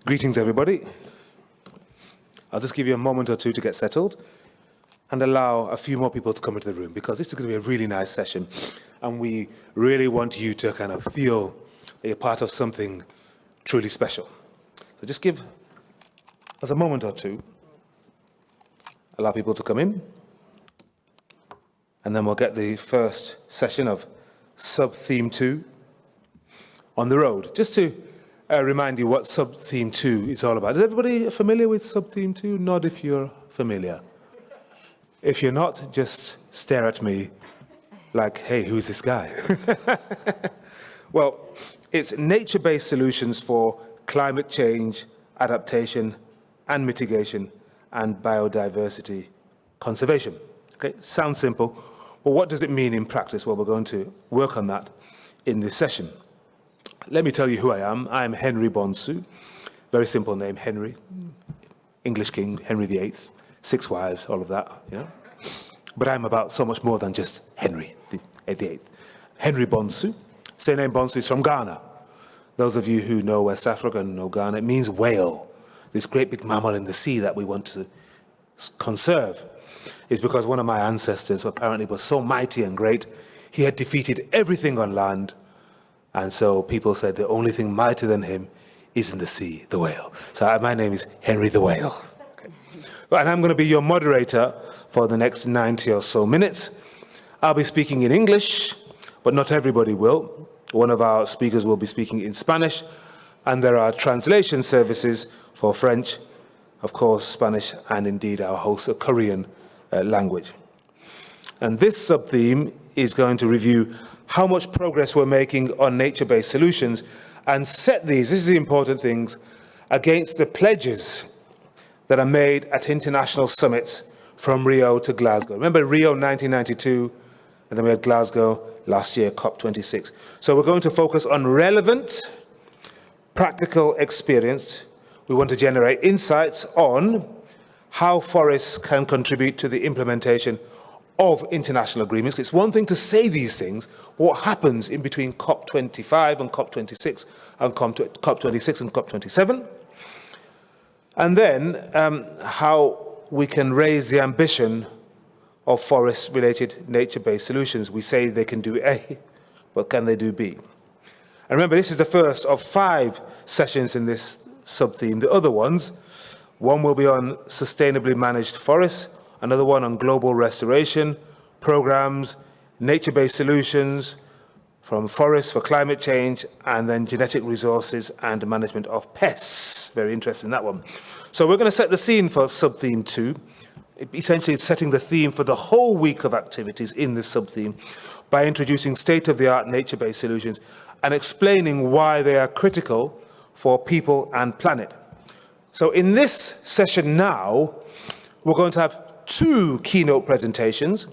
Greetings, everybody. I'll just give you a moment or two to get settled and allow a few more people to come into the room, because this is going to be a really nice session, and we really want you to kind of feel that you're part of something truly special. So just give us a moment or two, allow people to come in, and then we'll get the first session of Sub-Theme 2, On the Road. Just to remind you what Sub-Theme 2 is all about. Is everybody familiar with Sub-Theme 2? Nod if you're familiar. If you're not, just stare at me like, hey, who's this guy? Well, it's nature-based solutions for climate change, adaptation and mitigation, and biodiversity conservation. Okay, sounds simple. Well, what does it mean in practice? Well, we're going to work on that in this session. Let me tell you who I am. I'm Henry Bonsu. Very simple name, Henry. English king, Henry VIII. 6 wives, all of that, you know. But I'm about so much more than just Henry VIII. Henry Bonsu. Surname Bonsu is from Ghana. Those of you who know West Africa and know Ghana, it means whale. This great big mammal in the sea that we want to conserve is because one of my ancestors apparently was so mighty and great, he had defeated everything on land. And so people said the only thing mightier than him is in the sea, the whale. So my name is Henry the Whale. Okay. And I'm going to be your moderator for the next 90 or so minutes. I'll be speaking in English, but not everybody will. One of our speakers will be speaking in Spanish, and there are translation services for French, of course, Spanish, and indeed our host, a Korean language. And this sub-theme is going to review how much progress we're making on nature-based solutions and set these, this is the important things, against the pledges that are made at international summits from Rio to Glasgow. Remember Rio 1992, and then we had Glasgow last year, COP26. So we're going to focus on relevant, practical experience. We want to generate insights on how forests can contribute to the implementation of international agreements. It's one thing to say these things. What happens in between COP25 and COP26 and COP26 and COP27? And then how we can raise the ambition of forest-related nature-based solutions. We say they can do A, but can they do B? And remember, this is the first of 5 sessions in this sub-theme. The other ones, one will be on sustainably managed forests, another one on global restoration programs, nature-based solutions from forests for climate change, and then genetic resources and management of pests. Very interesting, that one. So we're going to set the scene for sub-theme 2. Essentially, it's setting the theme for the whole week of activities in this sub-theme by introducing state-of-the-art nature-based solutions and explaining why they are critical for people and planet. So in this session now, we're going to have 2 keynote presentations,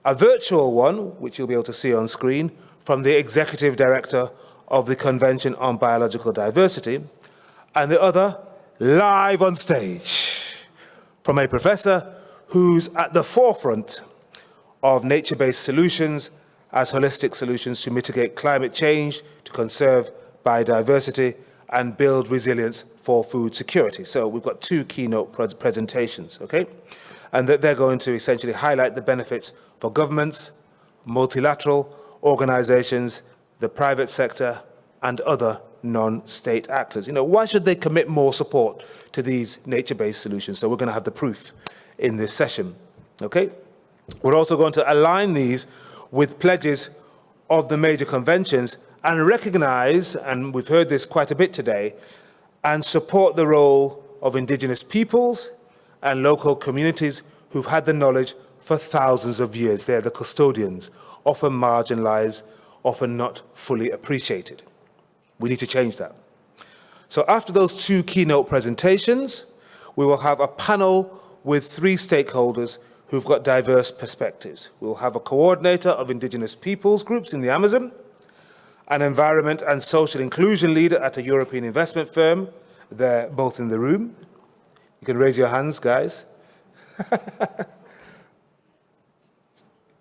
a virtual one, which you'll be able to see on screen, from the Executive Director of the Convention on Biological Diversity, and the other live on stage from a professor who's at the forefront of nature-based solutions as holistic solutions to mitigate climate change, to conserve biodiversity, and build resilience for food security. So we've got 2 keynote presentations, okay? And that they're going to essentially highlight the benefits for governments, multilateral organizations, the private sector, and other non-state actors. You know, why should they commit more support to these nature-based solutions? So we're going to have the proof in this session, okay? We're also going to align these with pledges of the major conventions and recognize, and we've heard this quite a bit today, and support the role of indigenous peoples and local communities who've had the knowledge for thousands of years. They're the custodians, often marginalized, often not fully appreciated. We need to change that. So after those 2 keynote presentations, we will have a panel with 3 stakeholders who've got diverse perspectives. We'll have a coordinator of indigenous peoples groups in the Amazon, an environment and social inclusion leader at a European investment firm. They're both in the room. You can raise your hands, guys.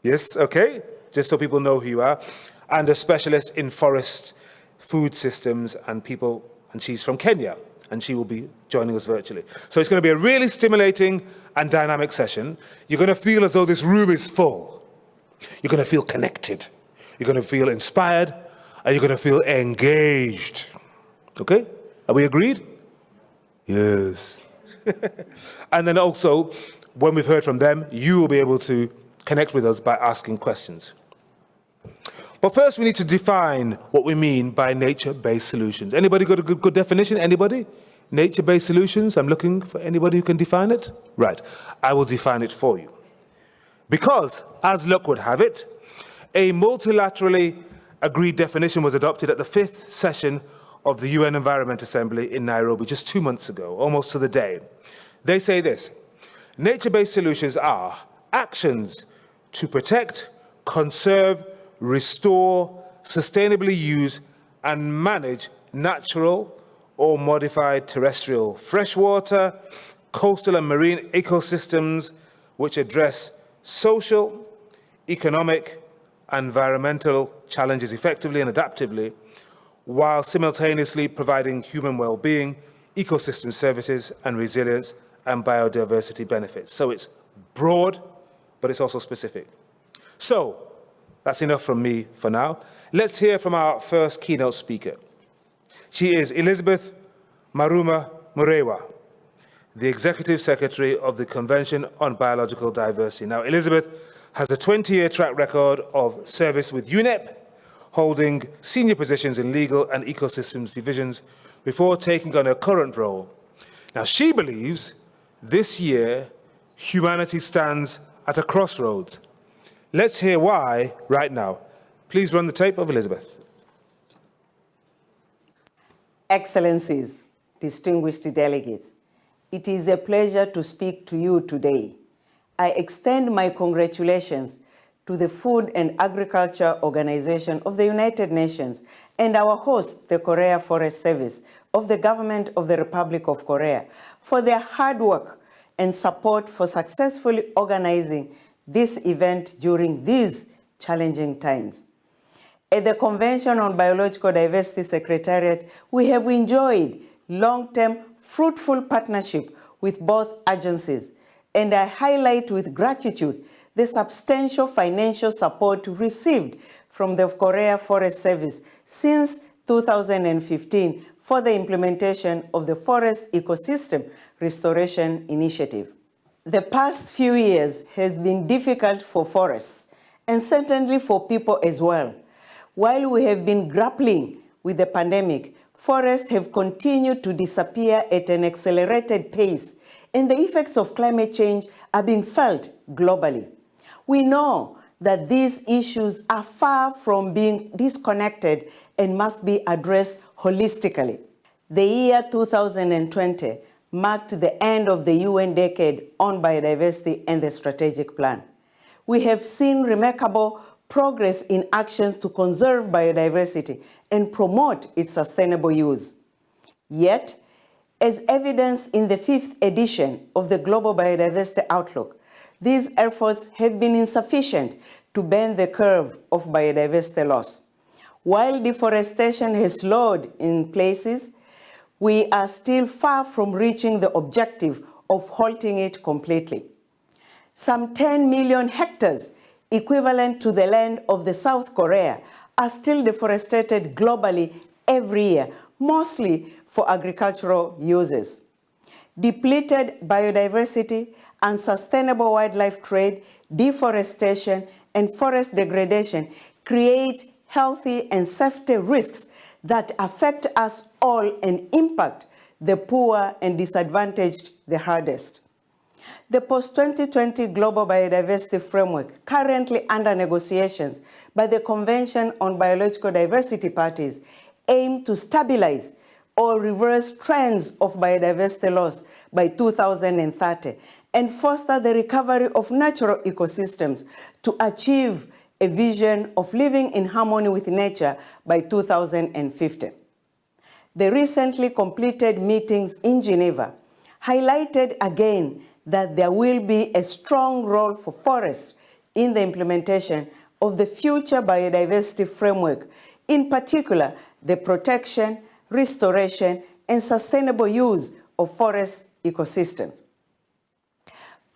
Yes, okay, just so people know who you are. And a specialist in forest food systems and people, and she's from Kenya. and she will be joining us virtually. So it's going to be a really stimulating and dynamic session. You're going to feel as though this room is full. You're going to feel connected. You're going to feel inspired, and you're going to feel engaged. Okay? Are we agreed? Yes. And then also, when we've heard from them, you will be able to connect with us by asking questions. But first, we need to define what we mean by nature-based solutions. Anybody got a good definition? Anybody? Nature-based solutions? I'm looking for anybody who can define it. Right. I will define it for you. Because, as luck would have it, a multilaterally agreed definition was adopted at the 5th session of the UN Environment Assembly in Nairobi just 2 months ago, almost to the day. They say this: nature-based solutions are actions to protect, conserve, restore, sustainably use, and manage natural or modified terrestrial freshwater, coastal and marine ecosystems which address social, economic, and environmental challenges effectively and adaptively, while simultaneously providing human well-being, ecosystem services, and resilience and biodiversity benefits. So it's broad, but it's also specific. So that's enough from me for now. Let's hear from our first keynote speaker. She is Elizabeth Maruma Murewa, the Executive Secretary of the Convention on Biological Diversity. Now, Elizabeth has a 20-year track record of service with UNEP, holding senior positions in legal and ecosystems divisions before taking on her current role. Now, she believes this year humanity stands at a crossroads. Let's hear why right now. Please run the tape of Elizabeth. Excellencies, distinguished delegates, it is a pleasure to speak to you today. I extend my congratulations to the Food and Agriculture Organization of the United Nations and our host, the Korea Forest Service of the Government of the Republic of Korea, for their hard work and support for successfully organizing this event during these challenging times. At the Convention on Biological Diversity Secretariat, we have enjoyed long-term fruitful partnership with both agencies, and I highlight with gratitude the substantial financial support received from the Korea Forest Service since 2015 for the implementation of the Forest Ecosystem Restoration Initiative. The past few years has been difficult for forests, and certainly for people as well. While we have been grappling with the pandemic, forests have continued to disappear at an accelerated pace, and the effects of climate change are being felt globally. We know that these issues are far from being disconnected and must be addressed holistically. The year 2020 marked the end of the UN Decade on Biodiversity and the Strategic Plan. We have seen remarkable progress in actions to conserve biodiversity and promote its sustainable use. Yet, as evidenced in the 5th edition of the Global Biodiversity Outlook, these efforts have been insufficient to bend the curve of biodiversity loss. While deforestation has slowed in places, we are still far from reaching the objective of halting it completely. Some 10 million hectares, equivalent to the land of the South Korea, are still deforested globally every year, mostly for agricultural uses. Depleted biodiversity, unsustainable wildlife trade, deforestation, and forest degradation create healthy and safety risks that affect us all and impact the poor and disadvantaged the hardest. The post-2020 Global Biodiversity Framework, currently under negotiations by the Convention on Biological Diversity parties, aim to stabilize or reverse trends of biodiversity loss by 2030 and foster the recovery of natural ecosystems to achieve a vision of living in harmony with nature by 2050. The recently completed meetings in Geneva highlighted again that there will be a strong role for forests in the implementation of the future biodiversity framework, in particular the protection, restoration, and sustainable use of forest ecosystems.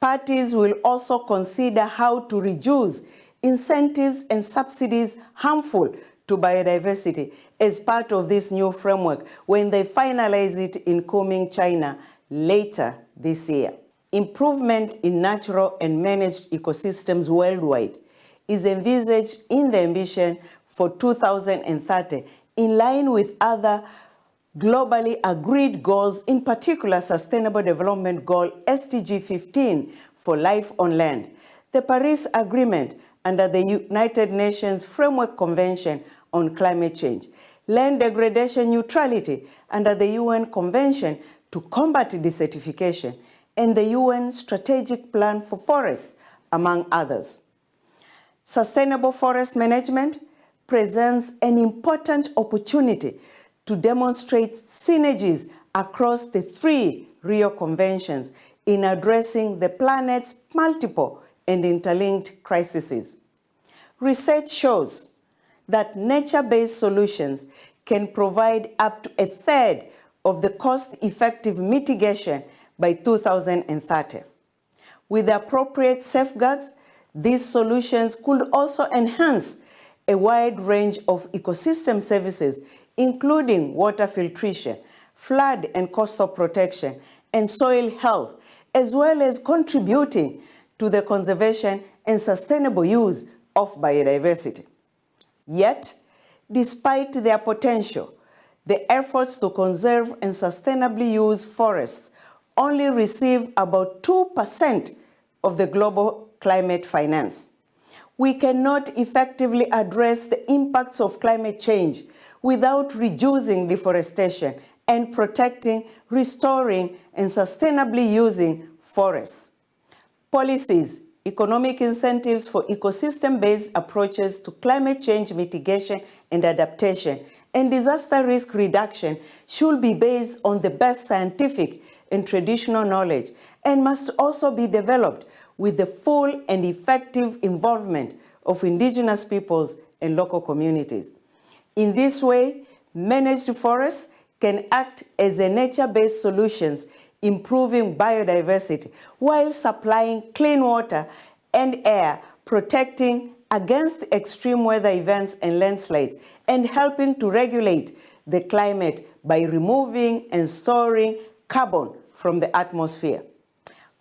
Parties will also consider how to reduce incentives and subsidies harmful to biodiversity as part of this new framework when they finalize it in Kunming, China later this year. Improvement in natural and managed ecosystems worldwide is envisaged in the ambition for 2030 in line with other globally agreed goals, in particular Sustainable Development Goal SDG 15 for life on land, the Paris Agreement under the United Nations Framework Convention on Climate Change, land degradation neutrality under the UN Convention to combat desertification, and the UN Strategic Plan for Forests, among others. Sustainable forest management presents an important opportunity to demonstrate synergies across the 3 Rio Conventions in addressing the planet's multiple and interlinked crises. Research shows that nature-based solutions can provide up to a third of the cost-effective mitigation by 2030. With appropriate safeguards, these solutions could also enhance a wide range of ecosystem services, including water filtration, flood and coastal protection, and soil health, as well as contributing to the conservation and sustainable use of biodiversity. Yet, despite their potential, the efforts to conserve and sustainably use forests only receive about 2% of the global climate finance. We cannot effectively address the impacts of climate change without reducing deforestation and protecting, restoring, and sustainably using forests. Policies, economic incentives for ecosystem-based approaches to climate change mitigation and adaptation, and disaster risk reduction should be based on the best scientific and traditional knowledge and must also be developed with the full and effective involvement of indigenous peoples and local communities. In this way, managed forests can act as a nature-based solutions, improving biodiversity while supplying clean water and air, protecting against extreme weather events and landslides, and helping to regulate the climate by removing and storing carbon from the atmosphere.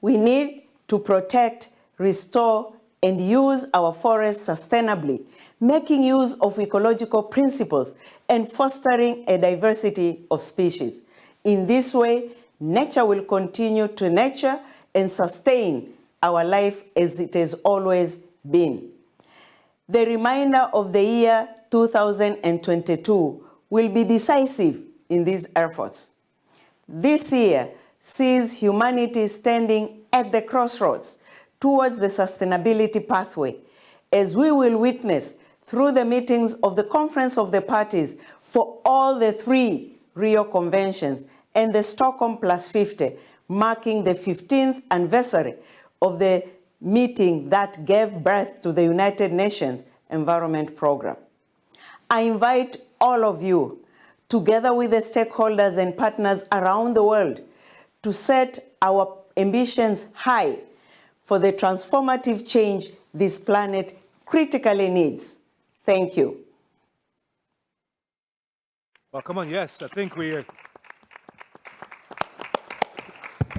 We need to protect, restore, and use our forests sustainably, making use of ecological principles and fostering a diversity of species. In this way, nature will continue to nurture and sustain our life as it has always been. The remainder of the year 2022 will be decisive in these efforts. This year sees humanity standing at the crossroads towards the sustainability pathway, as we will witness through the meetings of the Conference of the Parties for all the 3 Rio Conventions and the Stockholm Plus 50, marking the 15th anniversary of the meeting that gave birth to the United Nations Environment Programme. I invite all of you, together with the stakeholders and partners around the world, to set our ambitions high for the transformative change this planet critically needs. Thank you. Well, come on, yes, I think we...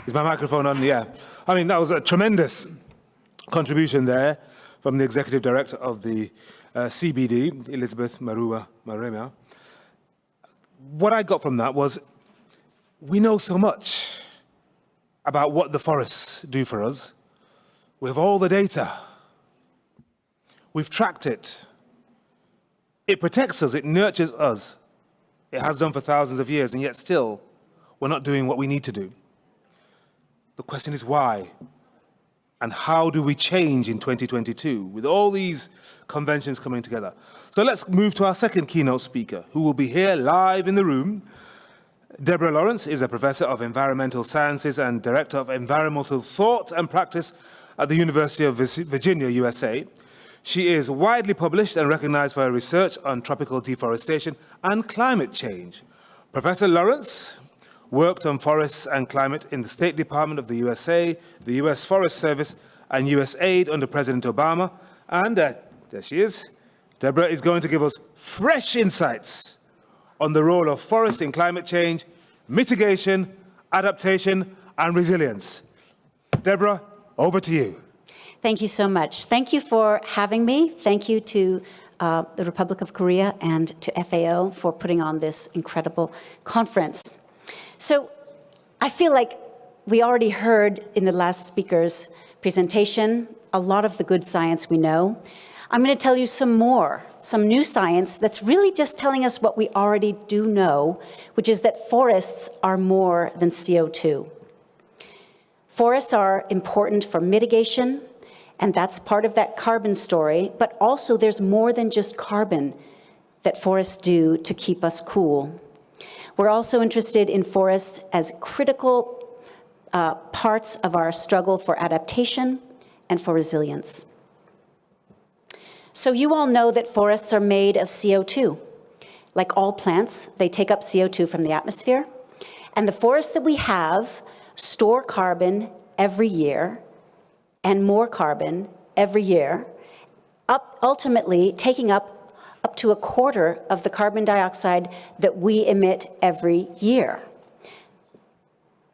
Is my microphone on? Yeah. I mean, that was a tremendous contribution there from the Executive Director of the CBD, Elizabeth Marua Marema. What I got from that was, we know so much about what the forests do for us. We have all the data. We've tracked it. It protects us, it nurtures us. It has done for thousands of years, and yet still, we're not doing what we need to do. The question is why? And how do we change in 2022 with all these conventions coming together? So let's move to our second keynote speaker, who will be here live in the room. Deborah Lawrence is a professor of environmental sciences and director of environmental thought and practice at the University of Virginia, USA. She is widely published and recognized for her research on tropical deforestation and climate change. Professor Lawrence worked on forests and climate in the State Department of the USA, the US Forest Service, and USAID under President Obama. And there she is. Deborah is going to give us fresh insights on the role of forests in climate change, mitigation, adaptation, and resilience. Deborah, over to you. Thank you so much. Thank you for having me. Thank you to the Republic of Korea and to FAO for putting on this incredible conference. So I feel like we already heard in the last speaker's presentation a lot of the good science we know. I'm going to tell you some new science that's really just telling us what we already do know, which is that forests are more than CO2. Forests are important for mitigation, and that's part of that carbon story, but also there's more than just carbon that forests do to keep us cool. We're also interested in forests as critical parts of our struggle for adaptation and for resilience. So you all know that forests are made of CO2. Like all plants, they take up CO2 from the atmosphere, and the forests that we have store carbon every year and more carbon every year, ultimately taking up to a quarter of the carbon dioxide that we emit every year.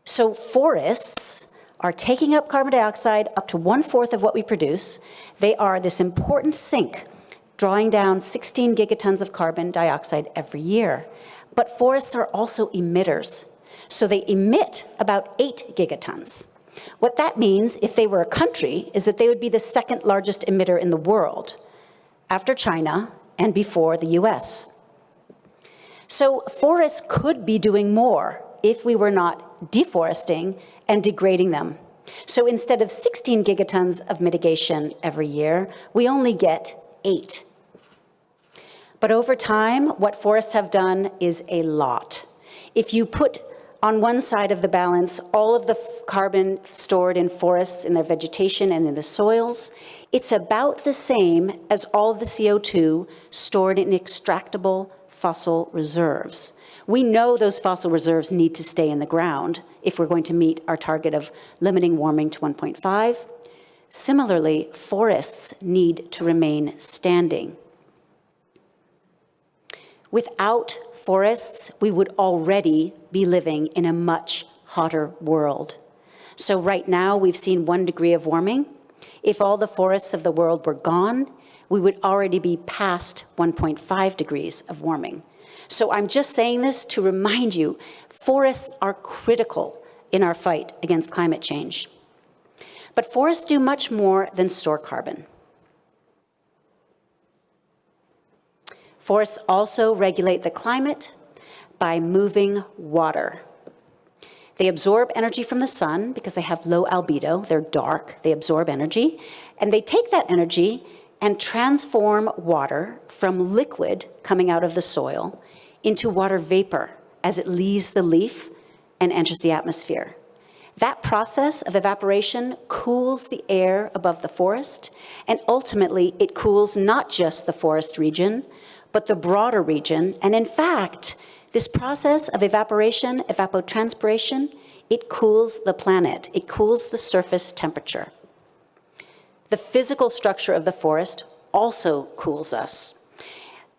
So forests are taking up carbon dioxide up to 1/4 of what we produce. They are this important sink, drawing down 16 gigatons of carbon dioxide every year. But forests are also emitters. So they emit about 8 gigatons. What that means, if they were a country, is that they would be the second largest emitter in the world, after China and before the US. So forests could be doing more if we were not deforesting and degrading them. So instead of 16 gigatons of mitigation every year, we only get 8. But over time, what forests have done is a lot. If you put on one side of the balance all of the carbon stored in forests, in their vegetation and in the soils, it's about the same as all of the CO2 stored in extractable fossil reserves. We know those fossil reserves need to stay in the ground if we're going to meet our target of limiting warming to 1.5. Similarly, forests need to remain standing. Without forests, we would already be living in a much hotter world. So right now, we've seen 1 degree of warming. If all the forests of the world were gone, we would already be past 1.5 degrees of warming. So I'm just saying this to remind you, forests are critical in our fight against climate change. But forests do much more than store carbon. Forests also regulate the climate by moving water. They absorb energy from the sun because they have low albedo, they're dark, they absorb energy, and they take that energy and transform water from liquid coming out of the soil into water vapor as it leaves the leaf and enters the atmosphere. That process of evaporation cools the air above the forest, and ultimately it cools not just the forest region, but the broader region. And in fact, this process of evaporation, evapotranspiration, it cools the planet. It cools the surface temperature. The physical structure of the forest also cools us.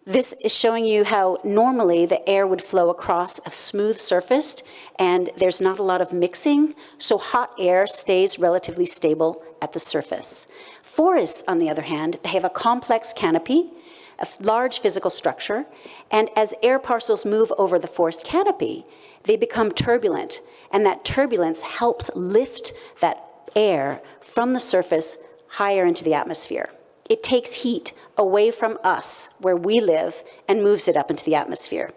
This is showing you how normally the air would flow across a smooth surface and there's not a lot of mixing, so hot air stays relatively stable at the surface. Forests, on the other hand, they have a complex canopy, a large physical structure, and as air parcels move over the forest canopy, they become turbulent, and that turbulence helps lift that air from the surface higher into the atmosphere. It takes heat away from us, where we live, and moves it up into the atmosphere.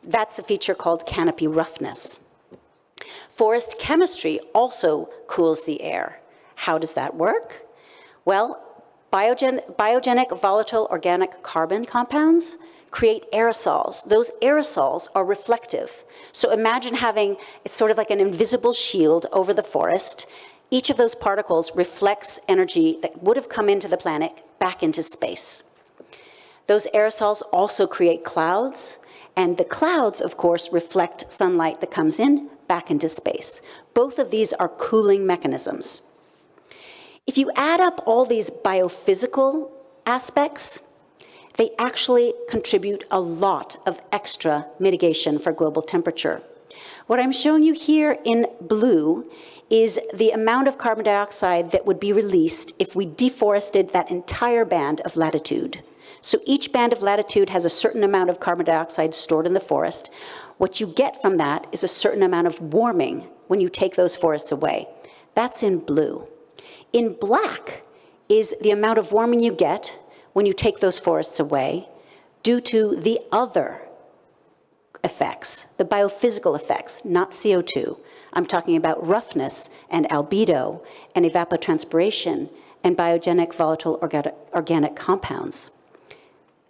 That's a feature called canopy roughness. Forest chemistry also cools the air. How does that work? Well, biogenic volatile organic carbon compounds create aerosols. Those aerosols are reflective. So imagine having, it's sort of like an invisible shield over the forest. Each of those particles reflects energy that would have come into the planet back into space. Those aerosols also create clouds, and the clouds, of course, reflect sunlight that comes in back into space. Both of these are cooling mechanisms. If you add up all these biophysical aspects, they actually contribute a lot of extra mitigation for global temperature. What I'm showing you here in blue is the amount of carbon dioxide that would be released if we deforested that entire band of latitude. So each band of latitude has a certain amount of carbon dioxide stored in the forest. What you get from that is a certain amount of warming when you take those forests away. That's in blue. In black is the amount of warming you get when you take those forests away due to the other effects, the biophysical effects, not CO2. I'm talking about roughness and albedo and evapotranspiration and biogenic volatile organic compounds.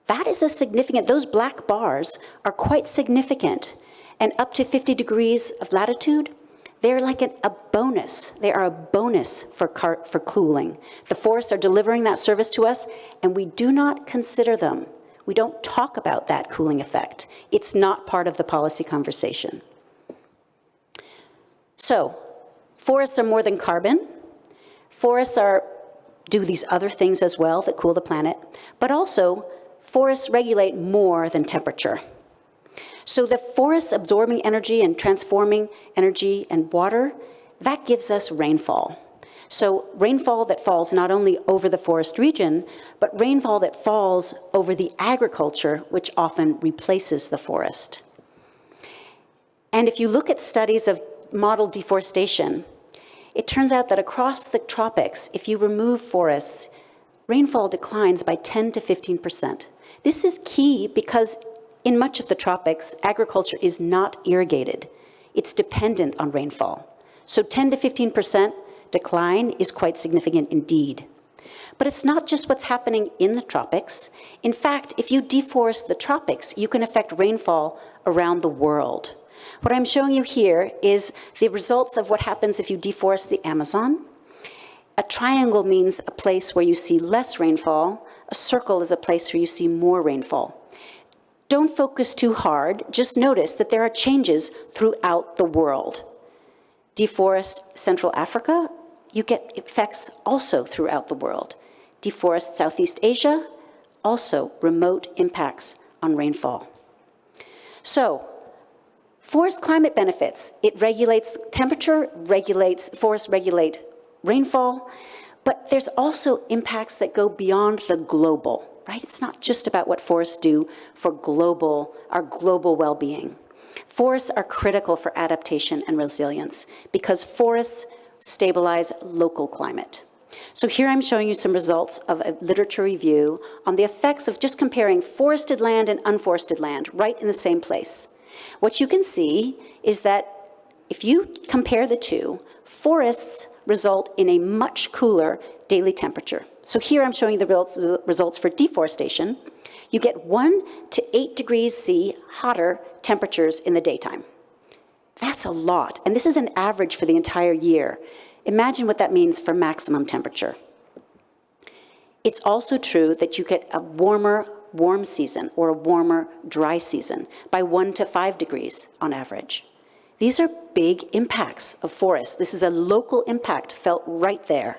That is a significant, those black bars are quite significant. And up to 50 degrees of latitude, they're like a bonus. They are a bonus for cooling. The forests are delivering that service to us, and we do not consider them. We don't talk about that cooling effect. It's not part of the policy conversation. So, forests are more than carbon. Forests do these other things as well that cool the planet, but also forests regulate more than temperature. So the forests absorbing energy and transforming energy and water, that gives us rainfall. So rainfall that falls not only over the forest region, but rainfall that falls over the agriculture, which often replaces the forest. And if you look at studies of model deforestation, it turns out that across the tropics, if you remove forests, rainfall declines by 10 to 15%. This is key because in much of the tropics, agriculture is not irrigated. It's dependent on rainfall. So 10 to 15% decline is quite significant indeed. But it's not just what's happening in the tropics. In fact, if you deforest the tropics, you can affect rainfall around the world. What I'm showing you here is the results of what happens if you deforest the Amazon. A triangle means a place where you see less rainfall. A circle is a place where you see more rainfall. Don't focus too hard, just notice that there are changes throughout the world. Deforest Central Africa, you get effects also throughout the world. Deforest Southeast Asia, also remote impacts on rainfall. So, forest climate benefits. It regulates temperature, forests regulate rainfall, but there's also impacts that go beyond the global. Right? It's not just about what forests do for our global well-being. Forests are critical for adaptation and resilience because forests stabilize local climate. So here I'm showing you some results of a literature review on the effects of just comparing forested land and unforested land right in the same place. What you can see is that if you compare the two, forests result in a much cooler daily temperature. So here I'm showing you the results for deforestation. You get 1 to 8 degrees C hotter temperatures in the daytime. That's a lot, and this is an average for the entire year. Imagine what that means for maximum temperature. It's also true that you get a warmer warm season or a warmer dry season by 1 to 5 degrees on average. These are big impacts of forests. This is a local impact felt right there.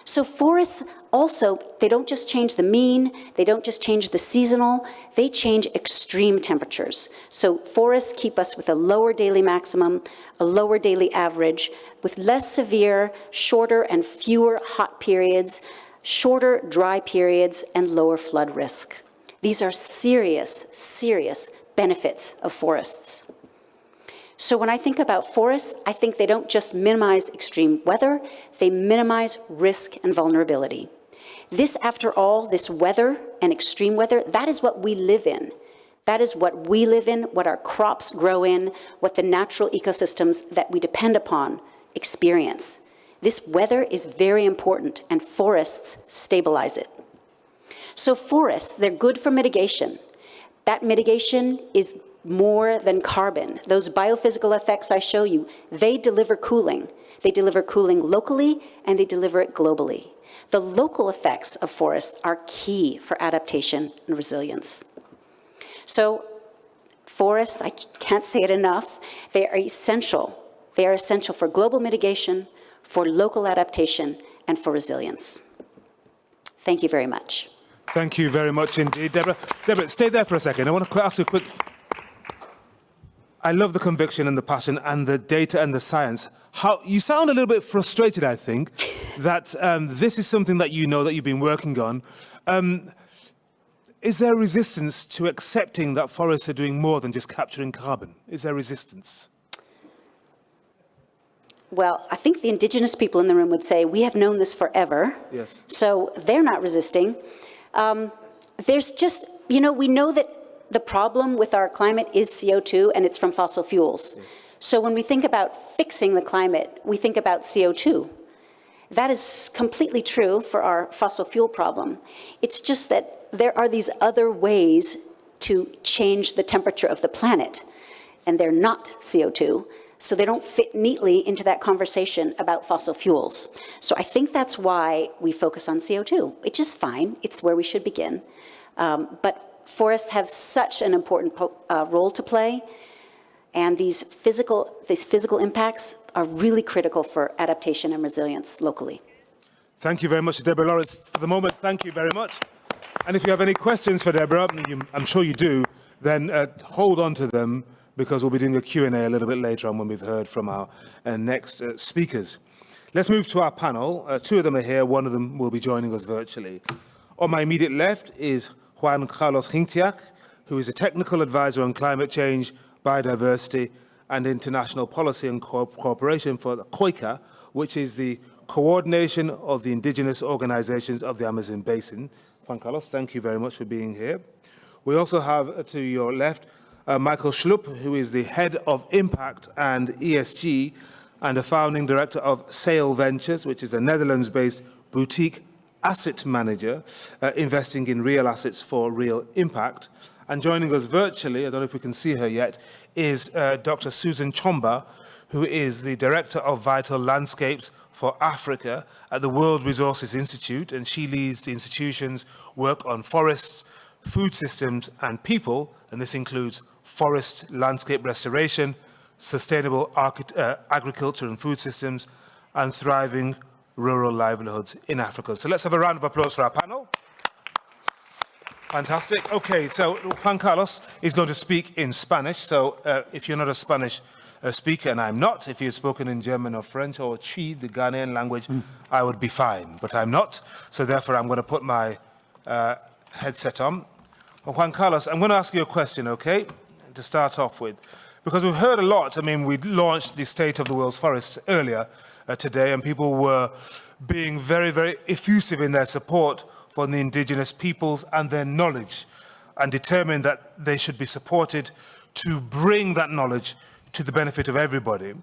So forests also, they don't just change the mean, they don't just change the seasonal, they change extreme temperatures. So forests keep us with a lower daily maximum, a lower daily average, with less severe, shorter and fewer hot periods, shorter dry periods, and lower flood risk. These are serious, serious benefits of forests. So when I think about forests, I think they don't just minimize extreme weather, they minimize risk and vulnerability. This, after all, this weather and extreme weather, that is what we live in. That is what we live in, what our crops grow in, what the natural ecosystems that we depend upon experience. This weather is very important, and forests stabilize it. So forests, they're good for mitigation. That mitigation is more than carbon. Those biophysical effects I show you, they deliver cooling. They deliver cooling locally, and they deliver it globally. The local effects of forests are key for adaptation and resilience. So Forests, I can't say it enough, they are essential. They are essential for global mitigation, for local adaptation, and for resilience. Thank you very much. Thank you very much indeed, Deborah. Deborah, stay there for a second. I want to ask you a quick... I love the conviction and the passion and the data and the science. You sound a little bit frustrated, I think, that this is something that you know that you've been working on. Is there resistance to accepting that forests are doing more than just capturing carbon? Is there resistance? Well, I think the indigenous people in the room would say, we have known this forever. Yes. So they're not resisting. There's just, we know that the problem with our climate is CO2 and it's from fossil fuels. Yes. So when we think about fixing the climate, we think about CO2. That is completely true for our fossil fuel problem. It's just that there are these other ways to change the temperature of the planet, and they're not CO2. So they don't fit neatly into that conversation about fossil fuels. So I think that's why we focus on CO2, which is fine. It's where we should begin. But forests have such an important role to play, and these physical impacts are really critical for adaptation and resilience locally. Thank you very much, Deborah Lawrence. For the moment, thank you very much. And if you have any questions for Deborah, I'm sure you do, then hold on to them, because we'll be doing a Q&A a little bit later on when we've heard from our next speakers. Let's move to our panel. Two of them are here. One of them will be joining us virtually. On my immediate left is Juan Carlos Hintiach, who is a technical advisor on climate change, biodiversity, and international policy and cooperation for the COICA, which is the Coordination of the Indigenous Organizations of the Amazon Basin. Juan Carlos, thank you very much for being here. We also have to your left Michael Schlupp, who is the head of Impact and ESG and a founding director of Sail Ventures, which is a Netherlands-based boutique asset manager investing in real assets for real impact. And joining us virtually, I don't know if we can see her yet, is Dr. Susan Chomba, who is the director of Vital Landscapes for Africa at the World Resources Institute, and she leads the institution's work on forests, food systems, and people, and this includes forest landscape restoration, sustainable agriculture and food systems, and thriving rural livelihoods in Africa. So let's have a round of applause for our panel. Fantastic. Okay, so Juan Carlos is going to speak in Spanish. So if you're not a Spanish speaker, and I'm not, if you had spoken in German or French or Twi, the Ghanaian language, I would be fine, but I'm not. So therefore, I'm going to put my headset on. Well, Juan Carlos, I'm going to ask you a question, okay, to start off with. Because we've heard a lot. I mean, we launched the State of the World's Forests earlier today, and people were being very, very effusive in their support for the indigenous peoples and their knowledge, and determined that they should be supported to bring that knowledge to the benefit of everybody.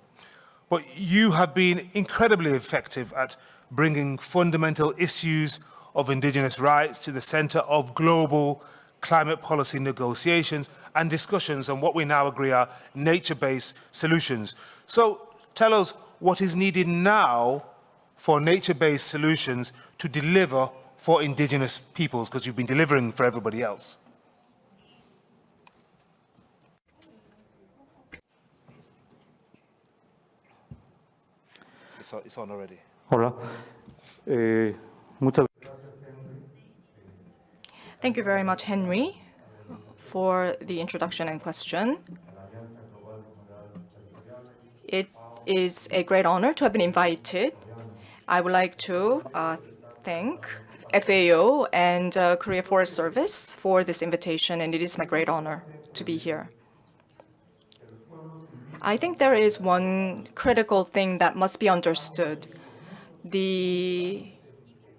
But you have been incredibly effective at bringing fundamental issues of indigenous rights to the center of global climate policy negotiations and discussions on what we now agree are nature-based solutions. So tell us what is needed now for nature-based solutions to deliver for indigenous peoples, because you've been delivering for everybody else. It's on already. Hola. Muchas Thank you very much, Henry, for the introduction and question. It is a great honor to have been invited. I would like to thank FAO and Korea Forest Service for this invitation, and it is my great honor to be here. I think there is one critical thing that must be understood. The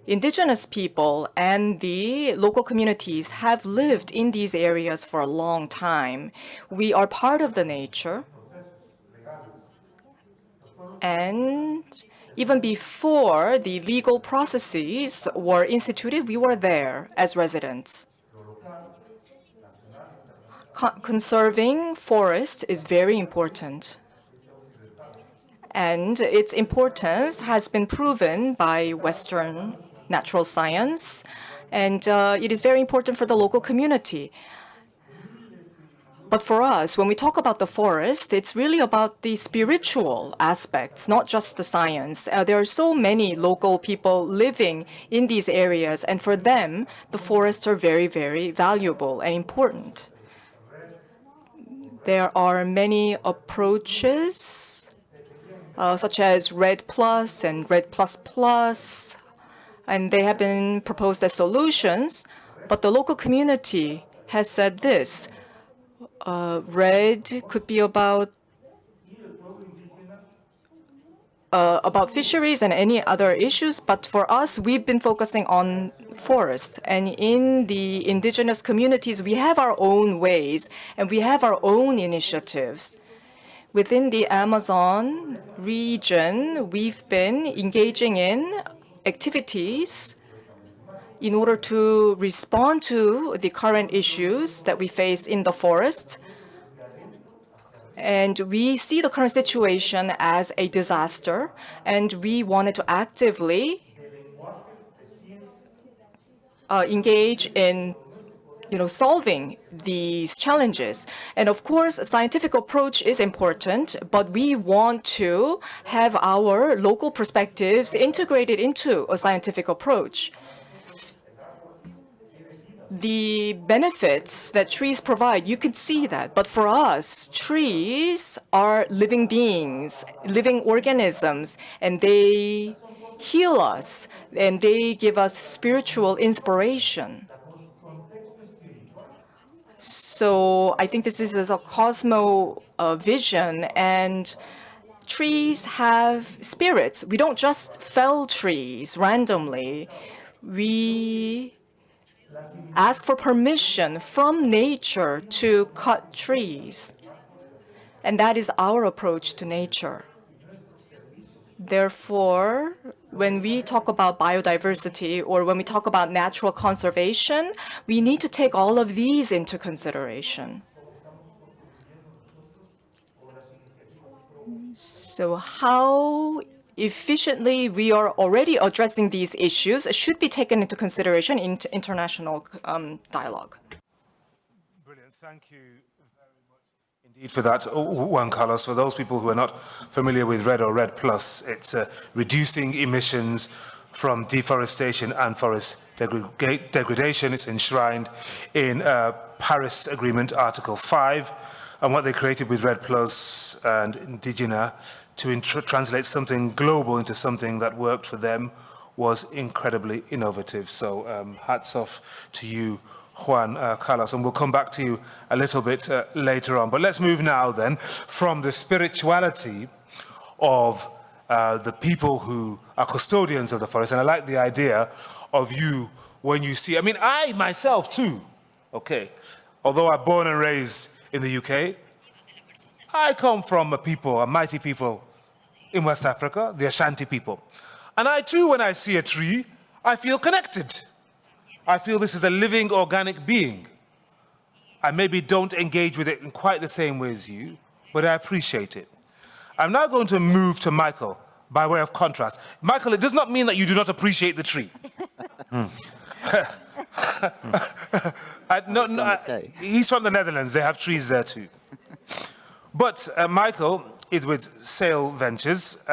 indigenous people and the local communities have lived in these areas for a long time. We are part of the nature. And even before the legal processes were instituted, we were there as residents. Conserving forests is very important. And its importance has been proven by Western natural science, and it is very important for the local community. But for us, when we talk about the forest, it's really about the spiritual aspects, not just the science. There are so many local people living in these areas, and for them, the forests are very, very valuable and important. There are many approaches, such as REDD+ and REDD++, and they have been proposed as solutions, but the local community has said this. REDD could be about fisheries and any other issues, but for us, we've been focusing on forests. And in the indigenous communities, we have our own ways and we have our own initiatives. Within the Amazon region, we've been engaging in activities in order to respond to the current issues that we face in the forest. And we see the current situation as a disaster, and we wanted to actively engage in solving these challenges. And of course, a scientific approach is important, but we want to have our local perspectives integrated into a scientific approach. The benefits that trees provide, you can see that. But for us, trees are living beings, living organisms, and they heal us, and they give us spiritual inspiration. So I think this is a cosmo vision, and trees have spirits. We don't just fell trees randomly. We ask for permission from nature to cut trees. And that is our approach to nature. Therefore, when we talk about biodiversity or when we talk about natural conservation, we need to take all of these into consideration. So how efficiently we are already addressing these issues should be taken into consideration in international dialogue. Brilliant. Thank you very much indeed for that, Juan Carlos. For those people who are not familiar with REDD or REDD+, it's reducing emissions from deforestation and forest degradation. It's enshrined in Paris Agreement Article 5, and what they created with REDD+ and Indigena to translate something global into something that worked for them was incredibly innovative. So hats off to you, Juan Carlos, and we'll come back to you a little bit later on. But let's move now then from the spirituality of the people who are custodians of the forest, and I like the idea of you when you see, I mean, I myself too, okay, although I'm born and raised in the UK, I come from a mighty people in West Africa, the Ashanti people. And I too, when I see a tree, I feel connected. I feel this is a living, organic being. I maybe don't engage with it in quite the same way as you, but I appreciate it. I'm now going to move to Michael by way of contrast. Michael, it does not mean that you do not appreciate the tree. He's from the Netherlands. They have trees there too. But Michael is with Sail Ventures.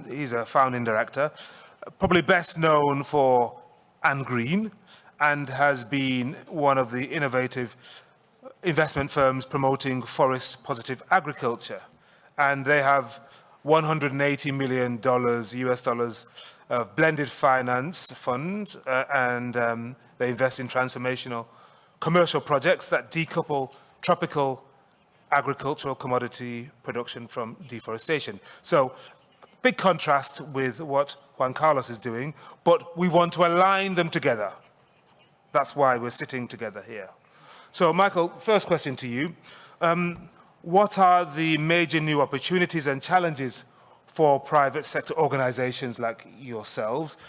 He's a founding director, probably best known for Anne Green, and has been one of the innovative investment firms promoting forest-positive agriculture. And they have $180 million US dollars of blended finance fund, and they invest in transformational commercial projects that decouple tropical agricultural commodity production from deforestation. So, big contrast with what Juan Carlos is doing, but we want to align them together. That's why we're sitting together here. So, Michael, first question to you. What are the major new opportunities and challenges for private sector organizations like yourselves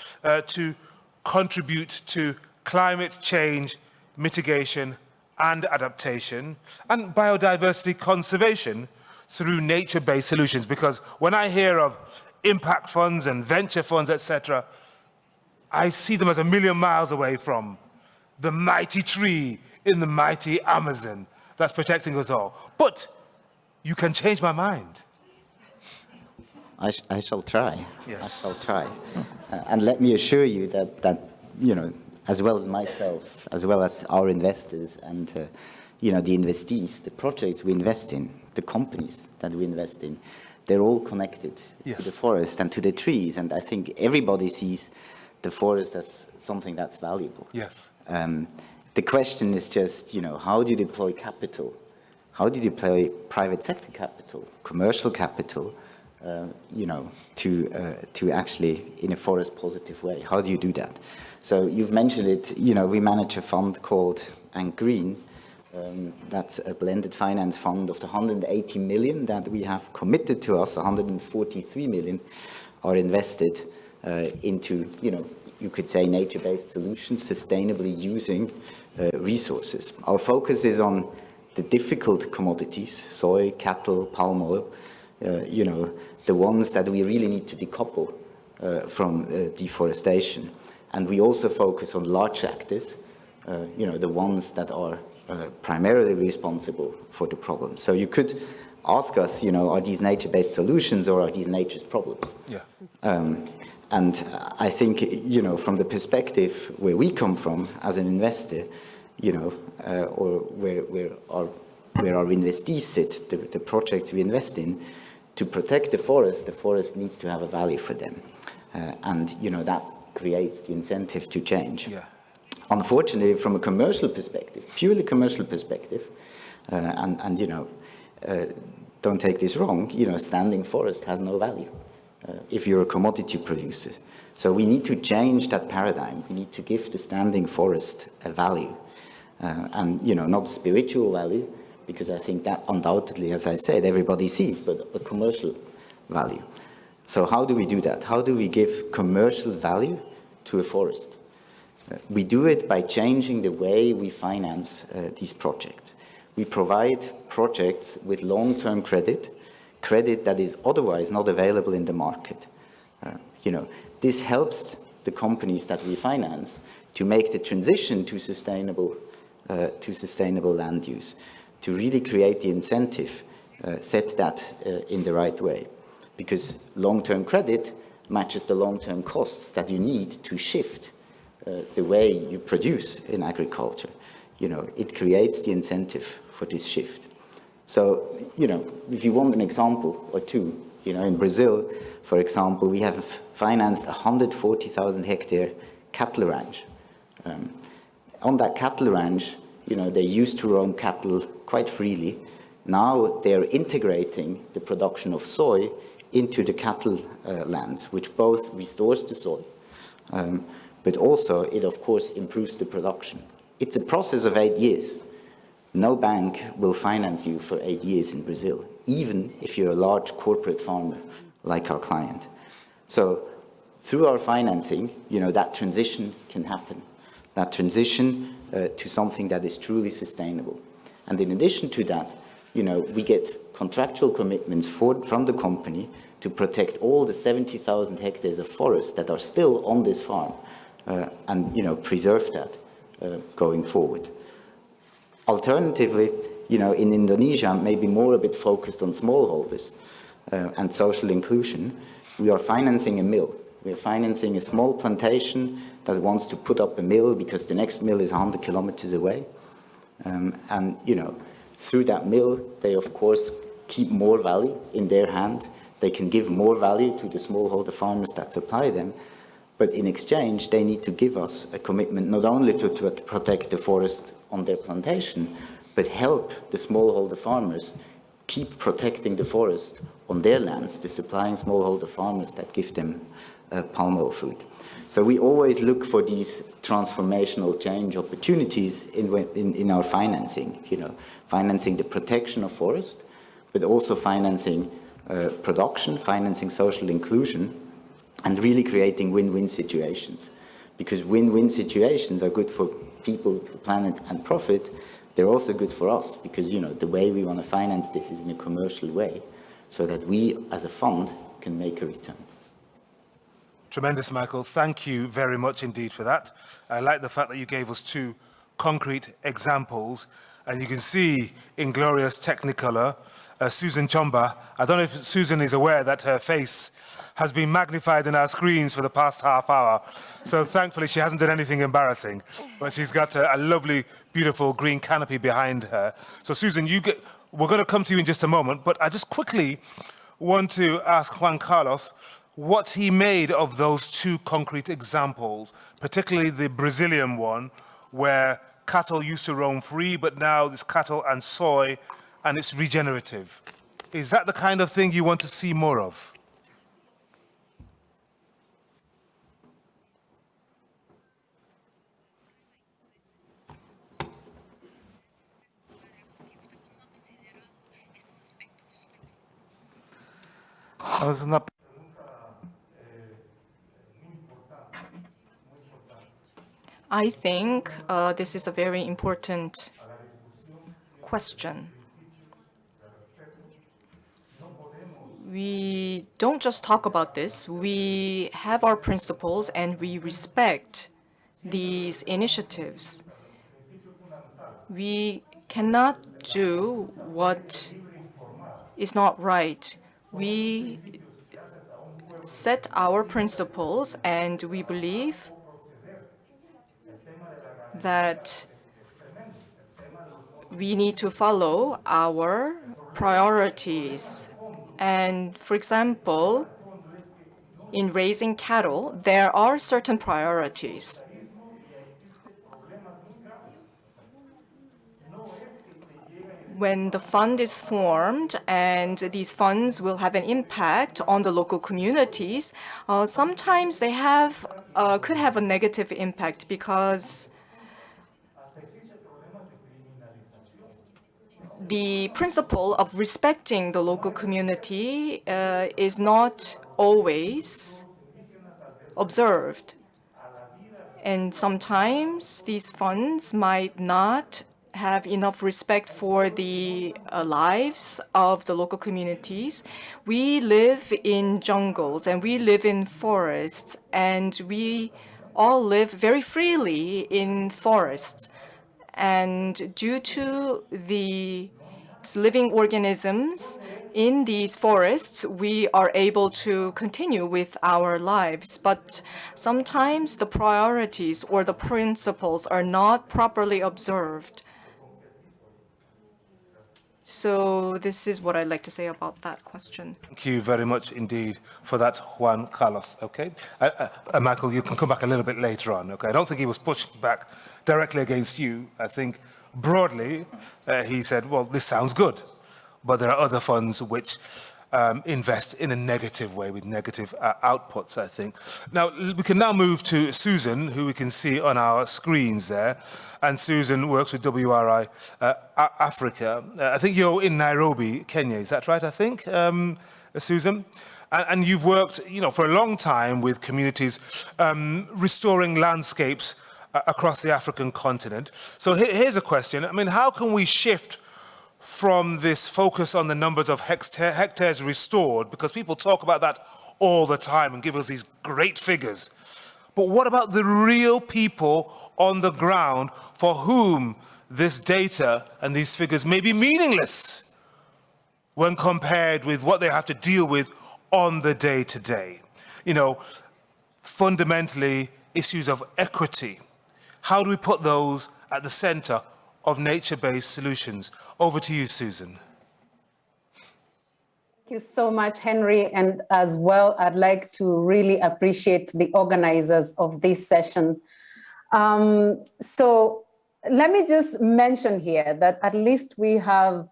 to contribute to climate change mitigation and adaptation and biodiversity conservation through nature-based solutions? Because when I hear of impact funds and venture funds, etc., I see them as a million miles away from the mighty tree in the mighty Amazon that's protecting us all. But you can change my mind. I shall try. Yes. I shall try. And let me assure you that, you know, as well as myself, as well as our investors and, you know, the investees, the projects we invest in, the companies that we invest in, they're all connected Yes. to the forest and to the trees. And I think everybody sees the forest as something that's valuable. Yes. The question is just, you know, how do you deploy capital? How do you deploy private sector capital, commercial capital, you know, to actually in a forest positive way? How do you do that? So you've mentioned it, you know, we manage a fund called Ant Green. That's a blended finance fund of the 180 million that we have committed to us. 143 million are invested into, you know, you could say nature-based solutions, sustainably using resources. Our focus is on the difficult commodities, soy, cattle, palm oil, you know, the ones that we really need to decouple from deforestation. And we also focus on large actors, you know, the ones that are primarily responsible for the problem. So you could ask us, you know, are these nature-based solutions or are these nature's problems? Yeah. And I think, you know, from the perspective where we come from as an investor, you know, or where our investees sit, the projects we invest in, to protect the forest needs to have a value for them. And, you know, that creates the incentive to change. Yeah. Unfortunately, from a commercial perspective, purely commercial perspective, and you know, don't take this wrong, you know, standing forest has no value if you're a commodity producer. So we need to change that paradigm. We need to give the standing forest a value, and you know, not spiritual value, because I think that undoubtedly, as I said, everybody sees, but a commercial value. So how do we do that? How do we give commercial value to a forest? We do it by changing the way we finance these projects. We provide projects with long-term credit that is otherwise not available in the market. You know, this helps the companies that we finance to make the transition to sustainable land use, to really create the incentive, set that in the right way. Because long-term credit matches the long-term costs that you need to shift the way you produce in agriculture. You know, it creates the incentive for this shift. So, you know, if you want an example or two, you know, in Brazil, for example, we have financed a 140,000 hectare cattle ranch. On that cattle ranch, you know, they used to roam cattle quite freely. Now they're integrating the production of soy into the cattle lands, which both restores the soil, but also it, of course, improves the production. It's a process of 8 years. No bank will finance you for 8 years in Brazil, even if you're a large corporate farmer like our client. So through our financing, you know, that transition can happen, that transition to something that is truly sustainable. And in addition to that, you know, we get contractual commitments from the company to protect all the 70,000 hectares of forest that are still on this farm, and, you know, preserve that going forward. Alternatively, you know, in Indonesia, maybe more a bit focused on smallholders and social inclusion, we are financing a mill. We are financing a small plantation that wants to put up a mill because the next mill is 100 kilometers away. And, you know, through that mill, they, of course, keep more value in their hand. They can give more value to the smallholder farmers that supply them. But in exchange, they need to give us a commitment not only to protect the forest on their plantation, but help the smallholder farmers keep protecting the forest on their lands, the supplying smallholder farmers that give them palm oil food. So we always look for these transformational change opportunities in our financing, you know, financing the protection of forest, but also financing production, financing social inclusion, and really creating win-win situations. Because win-win situations are good for people, the planet, and profit. They're also good for us because, you know, the way we want to finance this is in a commercial way so that we, as a fund, can make a return. Tremendous, Michael. Thank you very much indeed for that. I like the fact that you gave us two concrete examples And you can see in glorious Technicolor, Susan Chomba. I don't know if Susan is aware that her face has been magnified in our screens for the past half hour. So thankfully she hasn't done anything embarrassing, but she's got a lovely, beautiful green canopy behind her. So Susan, we're going to come to you in just a moment, but I just quickly want to ask Juan Carlos what he made of those two concrete examples, particularly the Brazilian one, where cattle used to roam free, but now there's cattle and soy, and it's regenerative. Is that the kind of thing you want to see more of? I think this is a very important question. We don't just talk about this, we have our principles and we respect these initiatives. We cannot do what is not right. We set our principles and we believe that we need to follow our priorities. And for example, in raising cattle, there are certain priorities. When the fund is formed and these funds will have an impact on the local communities, sometimes they could have a negative impact because the principle of respecting the local community is not always observed. And sometimes these funds might not have enough respect for the lives of the local communities. We live in jungles and we live in forests, and we all live very freely in forests. And due to the living organisms in these forests, we are able to continue with our lives. But sometimes the priorities or the principles are not properly observed. So this is what I'd like to say about that question. Thank you very much indeed for that, Juan Carlos, okay? Michael, you can come back a little bit later on, okay? I don't think he was pushing back directly against you. I think broadly, he said, well, this sounds good, but there are other funds which invest in a negative way with negative outputs, I think. Now, we can now move to Susan, who we can see on our screens there. And Susan works with WRI Africa. I think you're in Nairobi, Kenya. Is that right, I think, Susan? And you've worked, for a long time with communities restoring landscapes across the African continent. So here's a question. I mean, how can we shift from this focus on the numbers of hectares restored, because people talk about that all the time and give us these great figures. But what about the real people on the ground for whom this data and these figures may be meaningless when compared with what they have to deal with on the day-to-day? Fundamentally, issues of equity. How do we put those at the center of nature-based solutions? Over to you, Susan. Thank you so much, Henry. And as well, I'd like to really appreciate the organizers of this session. So let me just mention here that at least we have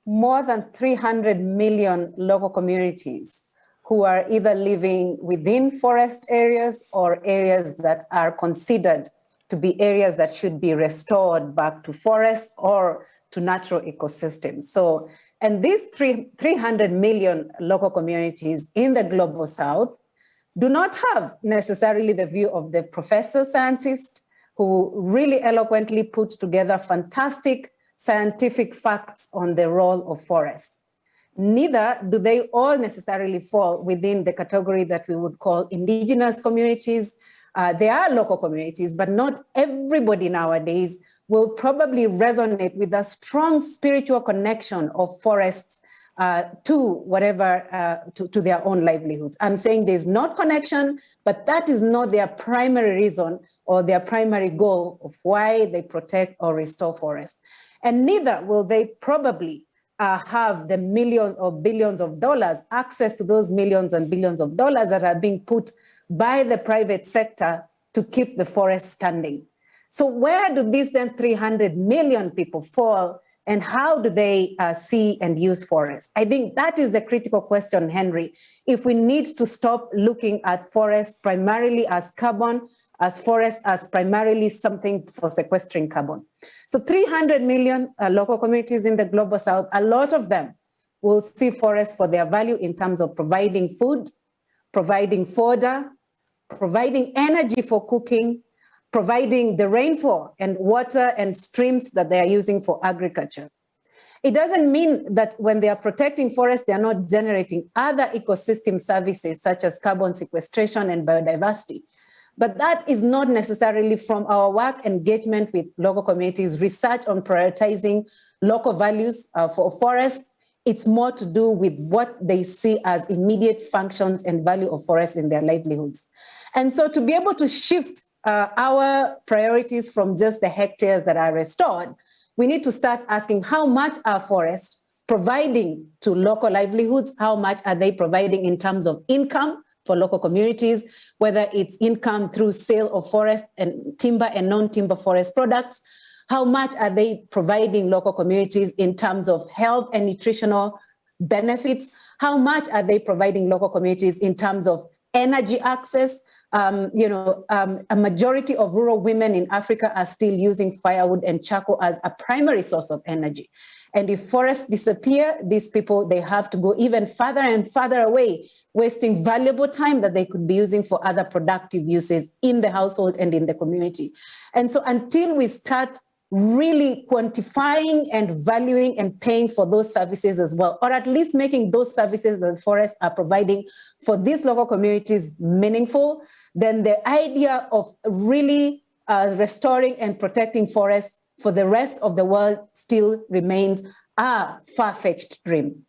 more than 300 million local communities who are either living within forest areas or areas that are considered to be areas that should be restored back to forests or to natural ecosystems. So, and these 300 million local communities in the global south do not have necessarily the view of the professor scientist who really eloquently put together fantastic scientific facts on the role of forests. Neither do they all necessarily fall within the category that we would call indigenous communities. They are local communities, but not everybody nowadays will probably resonate with a strong spiritual connection of forests to whatever, to their own livelihoods. I'm saying there's not connection, but that is not their primary reason or their primary goal of why they protect or restore forests. And neither will they probably have the millions or billions of dollars, access to those millions and billions of dollars that are being put by the private sector to keep the forest standing. So where do these then 300 million people fall, and how do they see and use forests? I think that is the critical question, Henry. If we need to stop looking at forests primarily as carbon, as forests as primarily something for sequestering carbon. So 300 million local communities in the Global South, a lot of them will see forests for their value in terms of providing food, providing fodder, providing energy for cooking, providing the rainfall and water and streams that they are using for agriculture. It doesn't mean that when they are protecting forests, they are not generating other ecosystem services such as carbon sequestration and biodiversity. But that is not necessarily from our work engagement with local communities, research on prioritizing local values for forests. It's more to do with what they see as immediate functions and value of forests in their livelihoods. And so to be able to shift our priorities from just the hectares that are restored, we need to start asking how much are forests providing to local livelihoods? How much are they providing in terms of income for local communities, whether it's income through sale of forest and timber and non-timber forest products? How much are they providing local communities in terms of health and nutritional benefits? How much are they providing local communities in terms of energy access? A majority of rural women in Africa are still using firewood and charcoal as a primary source of energy. And if forests disappear, these people, they have to go even further and further away, wasting valuable time that they could be using for other productive uses in the household and in the community. And so until we start really quantifying and valuing and paying for those services as well, or at least making those services that forests are providing for these local communities meaningful, then the idea of really restoring and protecting forests for the rest of the world still remains a far-fetched dream.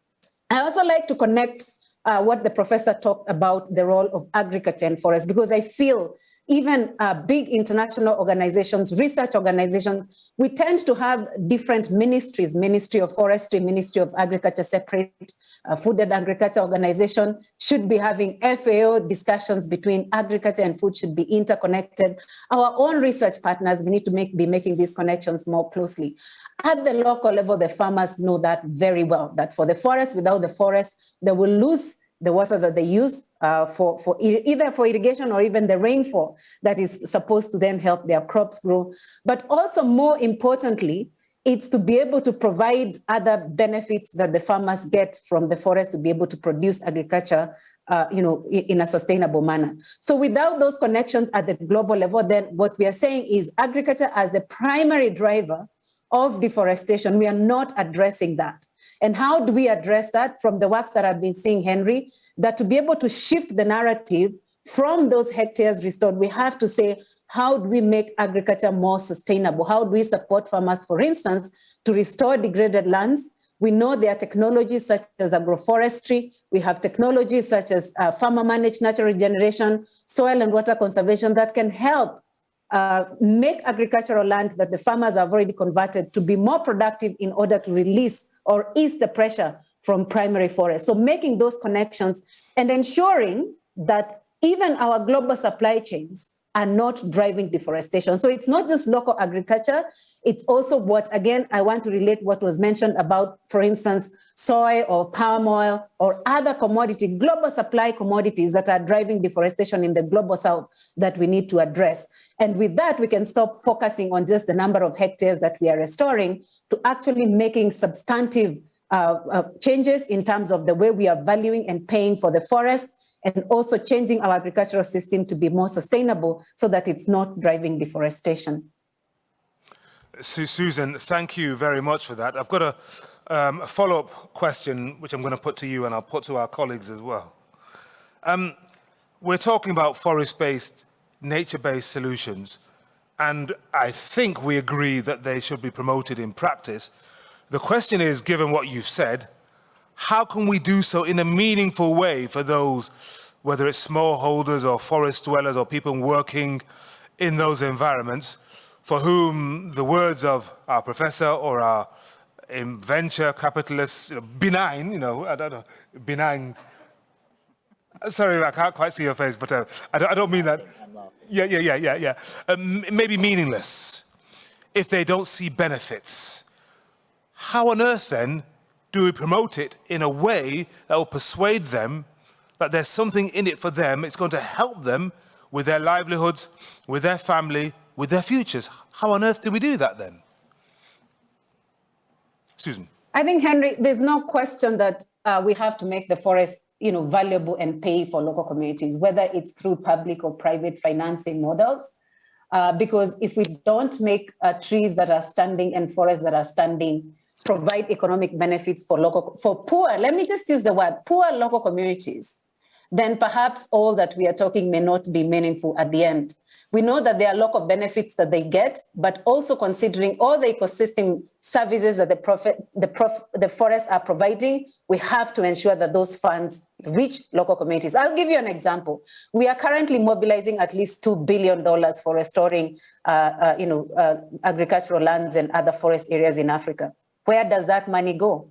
I also like to connect what the professor talked about, the role of agriculture and forests, because I feel even big international organizations, research organizations, we tend to have different ministries, Ministry of Forestry, Ministry of Agriculture, separate. Food and Agriculture Organization should be having FAO discussions between agriculture and food should be interconnected. Our own research partners, we need to be making these connections more closely. At the local level, the farmers know that very well, that for the forest, without the forest, they will lose the water that they use for either for irrigation or even the rainfall that is supposed to then help their crops grow. But also more importantly, it's to be able to provide other benefits that the farmers get from the forest to be able to produce agriculture, in a sustainable manner. So without those connections at the global level, then what we are saying is agriculture as the primary driver of deforestation, we are not addressing that. And how do we address that? From the work that I've been seeing, Henry, that to be able to shift the narrative from those hectares restored, we have to say, how do we make agriculture more sustainable? How do we support farmers, for instance, to restore degraded lands? We know there are technologies such as agroforestry. We have technologies such as farmer-managed natural regeneration, soil and water conservation that can help make agricultural land that the farmers have already converted to be more productive in order to release or ease the pressure from primary forests. So making those connections and ensuring that even our global supply chains are not driving deforestation. So it's not just local agriculture, it's also what, again, I want to relate what was mentioned about, for instance, soy or palm oil or other commodity, global supply commodities that are driving deforestation in the global south that we need to address. And with that, we can stop focusing on just the number of hectares that we are restoring to actually making substantive changes in terms of the way we are valuing and paying for the forest, and also changing our agricultural system to be more sustainable so that it's not driving deforestation. Susan, thank you very much for that. I've got a follow-up question, which I'm going to put to you and I'll put to our colleagues as well. We're talking about forest-based, nature-based solutions, and I think we agree that they should be promoted in practice. The question is, given what you've said, how can we do so in a meaningful way for those, whether it's smallholders or forest dwellers or people working in those environments, for whom the words of our professor or our venture capitalists, benign, I don't know, benign. Sorry, I can't quite see your face, but I don't mean that. Yeah. Maybe meaningless if they don't see benefits. How on earth then do we promote it in a way that will persuade them that there's something in it for them? It's going to help them with their livelihoods, with their family, with their futures. How on earth do we do that then? Susan. I think, Henry, there's no question that we have to make the forest, valuable and pay for local communities, whether it's through public or private financing models. Because if we don't make trees that are standing and forests that are standing provide economic benefits for poor, let me just use the word, poor local communities, then perhaps all that we are talking may not be meaningful at the end. We know that there are local benefits that they get, but also considering all the ecosystem services that the forests are providing, we have to ensure that those funds reach local communities. I'll give you an example. We are currently mobilizing at least $2 billion for restoring, agricultural lands and other forest areas in Africa. Where does that money go?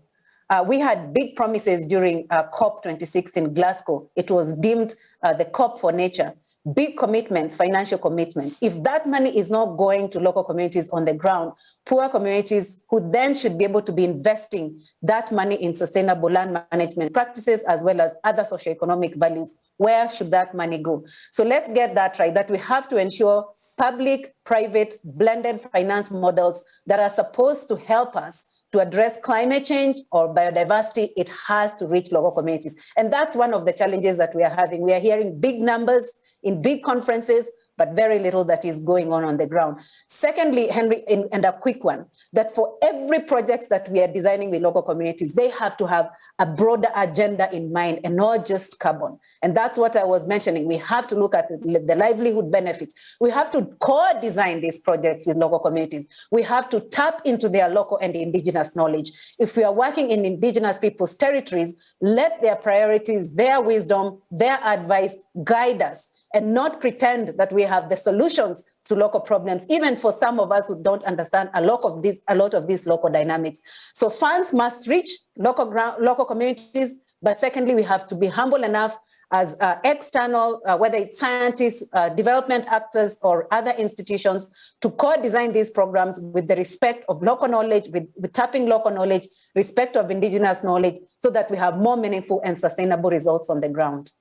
We had big promises during COP26 in Glasgow. It was deemed the COP for nature. Big commitments, financial commitments. If that money is not going to local communities on the ground, poor communities who then should be able to be investing that money in sustainable land management practices as well as other socioeconomic values, where should that money go? So let's get that right, that we have to ensure public, private, blended finance models that are supposed to help us to address climate change or biodiversity. It has to reach local communities. And that's one of the challenges that we are having. We are hearing big numbers in big conferences, but very little that is going on the ground. Secondly, Henry, and a quick one, that for every project that we are designing with local communities, they have to have a broader agenda in mind and not just carbon. And that's what I was mentioning. We have to look at the livelihood benefits. We have to co-design these projects with local communities. We have to tap into their local and indigenous knowledge. If we are working in indigenous people's territories, let their priorities, their wisdom, their advice guide us, and not pretend that we have the solutions to local problems, even for some of us who don't understand a lot of these local dynamics. So funds must reach local communities, but secondly, we have to be humble enough as external, whether it's scientists, development actors, or other institutions, to co-design these programs with the respect of local knowledge, with tapping local knowledge, respect of indigenous knowledge, so that we have more meaningful and sustainable results on the ground.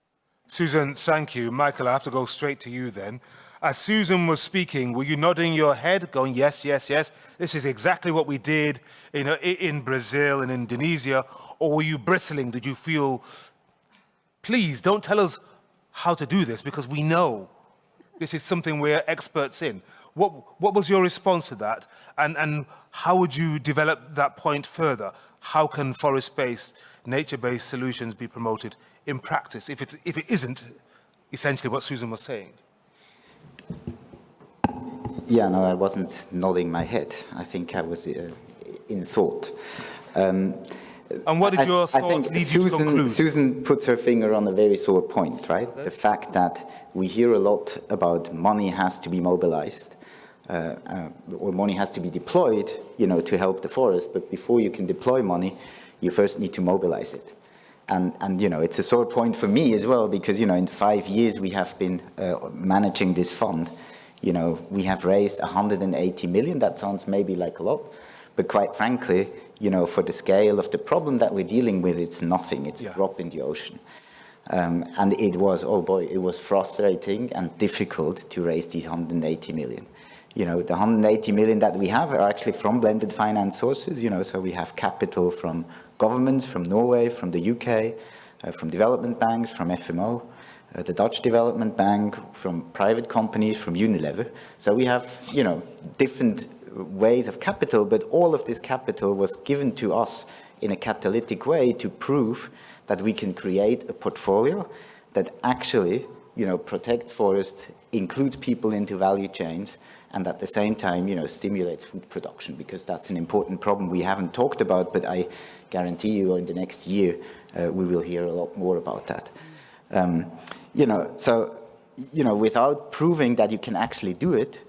Susan, thank you. Michael, I have to go straight to you then. As Susan was speaking, were you nodding your head, going, yes, yes, yes, this is exactly what we did in Brazil and Indonesia, or were you bristling? Did you feel, please don't tell us how to do this because we know this is something we're experts in? What was your response to that? And how would you develop that point further? How can forest-based, nature-based solutions be promoted in practice if it isn't essentially what Susan was saying? Yeah, no, I wasn't nodding my head. I think I was in thought. And what did your thoughts lead you to conclude? Susan put her finger on a very sore point, right? Okay. The fact that we hear a lot about money has to be mobilized, or money has to be deployed, to help the forest. But before you can deploy money, you first need to mobilize it. And it's a sore point for me as well, because, in 5 years we have been managing this fund. We have raised 180 million. That sounds maybe like a lot, but quite frankly, for the scale of the problem that we're dealing with, it's nothing. It's a drop in the ocean. And it was, oh boy, it was frustrating and difficult to raise these 180 million. The 180 million that we have are actually from blended finance sources, so we have capital from governments, from Norway, from the UK, from development banks, from FMO, the Dutch Development Bank, from private companies, from Unilever. So we have, different ways of capital, but all of this capital was given to us in a catalytic way to prove that we can create a portfolio that actually protect forests, include people into value chains, and at the same time, stimulates food production, because that's an important problem we haven't talked about, but I guarantee you in the next year, we will hear a lot more about that. Without proving that you can actually do it,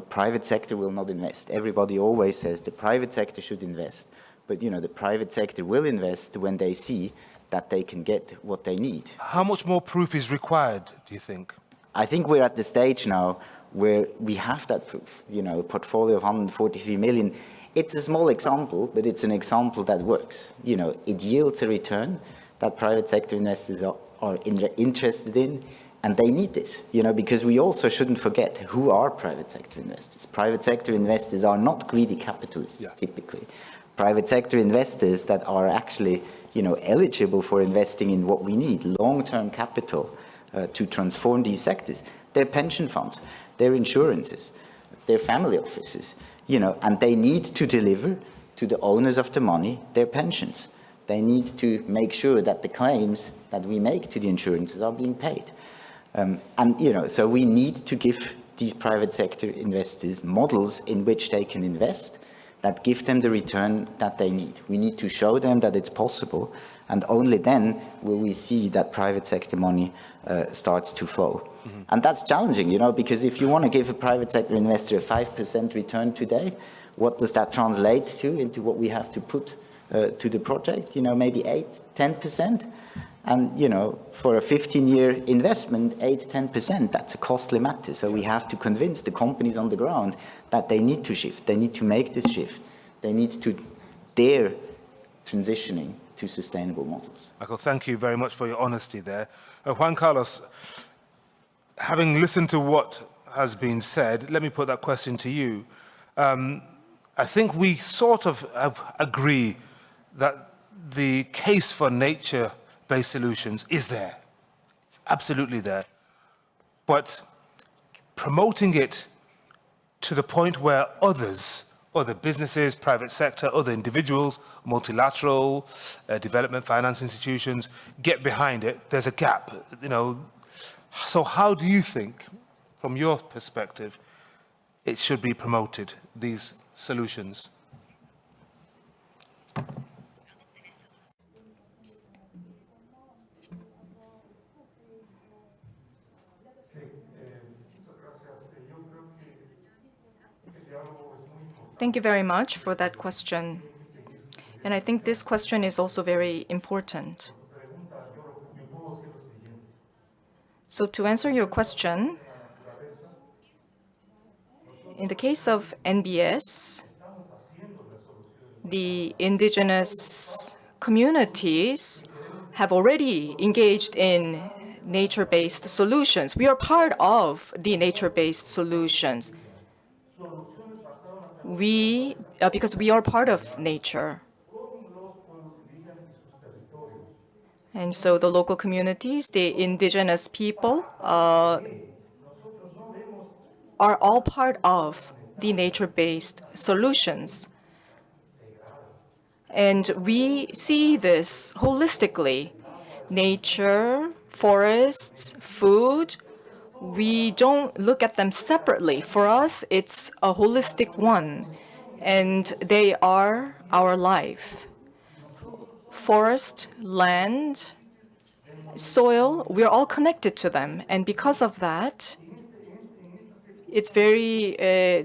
private sector will not invest. Everybody always says the private sector should invest, but the private sector will invest when they see that they can get what they need. How much more proof is required, do you think? I think we're at the stage now where we have that proof. A portfolio of 143 million. It's a small example, but it's an example that works. It yields a return that private sector investors are interested in, and they need this, because we also shouldn't forget who are private sector investors. Private sector investors are not greedy capitalists, typically. Private sector investors that are actually, eligible for investing in what we need, long-term capital to transform these sectors. They're pension funds, they're insurances, they're family offices, and they need to deliver to the owners of the money their pensions. They need to make sure that the claims that we make to the insurances are being paid. So we need to give these private sector investors models in which they can invest that give them the return that they need. We need to show them that it's possible, and only then will we see that private sector money starts to flow. And that's challenging, because if you want to give a private sector investor a 5% return today, what does that translate to into what we have to put to the project? Maybe 8-10%. And, for a 15-year investment, 8-10%, that's a costly matter. So we have to convince the companies on the ground that they need to shift. They need to make this shift. They need to dare transitioning to sustainable models. Michael, thank you very much for your honesty there. Juan Carlos, having listened to what has been said, let me put that question to you. I think we sort of agree that the case for nature-based solutions is there. It's absolutely there. But promoting it to the point where others, other businesses, private sector, other individuals, multilateral, development finance institutions, get behind it, there's a gap, So how do you think, from your perspective, it should be promoted, these solutions? Thank you very much for that question. And I think this question is also very important. So to answer your question, in the case of NBS, the indigenous communities have already engaged in nature-based solutions. We are part of the nature-based solutions. Because we are part of nature. And so the local communities, the indigenous people, are all part of the nature-based solutions. And we see this holistically. Nature, forests, food, we don't look at them separately. For us, it's a holistic one, and they are our life. Forest, land, soil, we're all connected to them. And because of that, it's very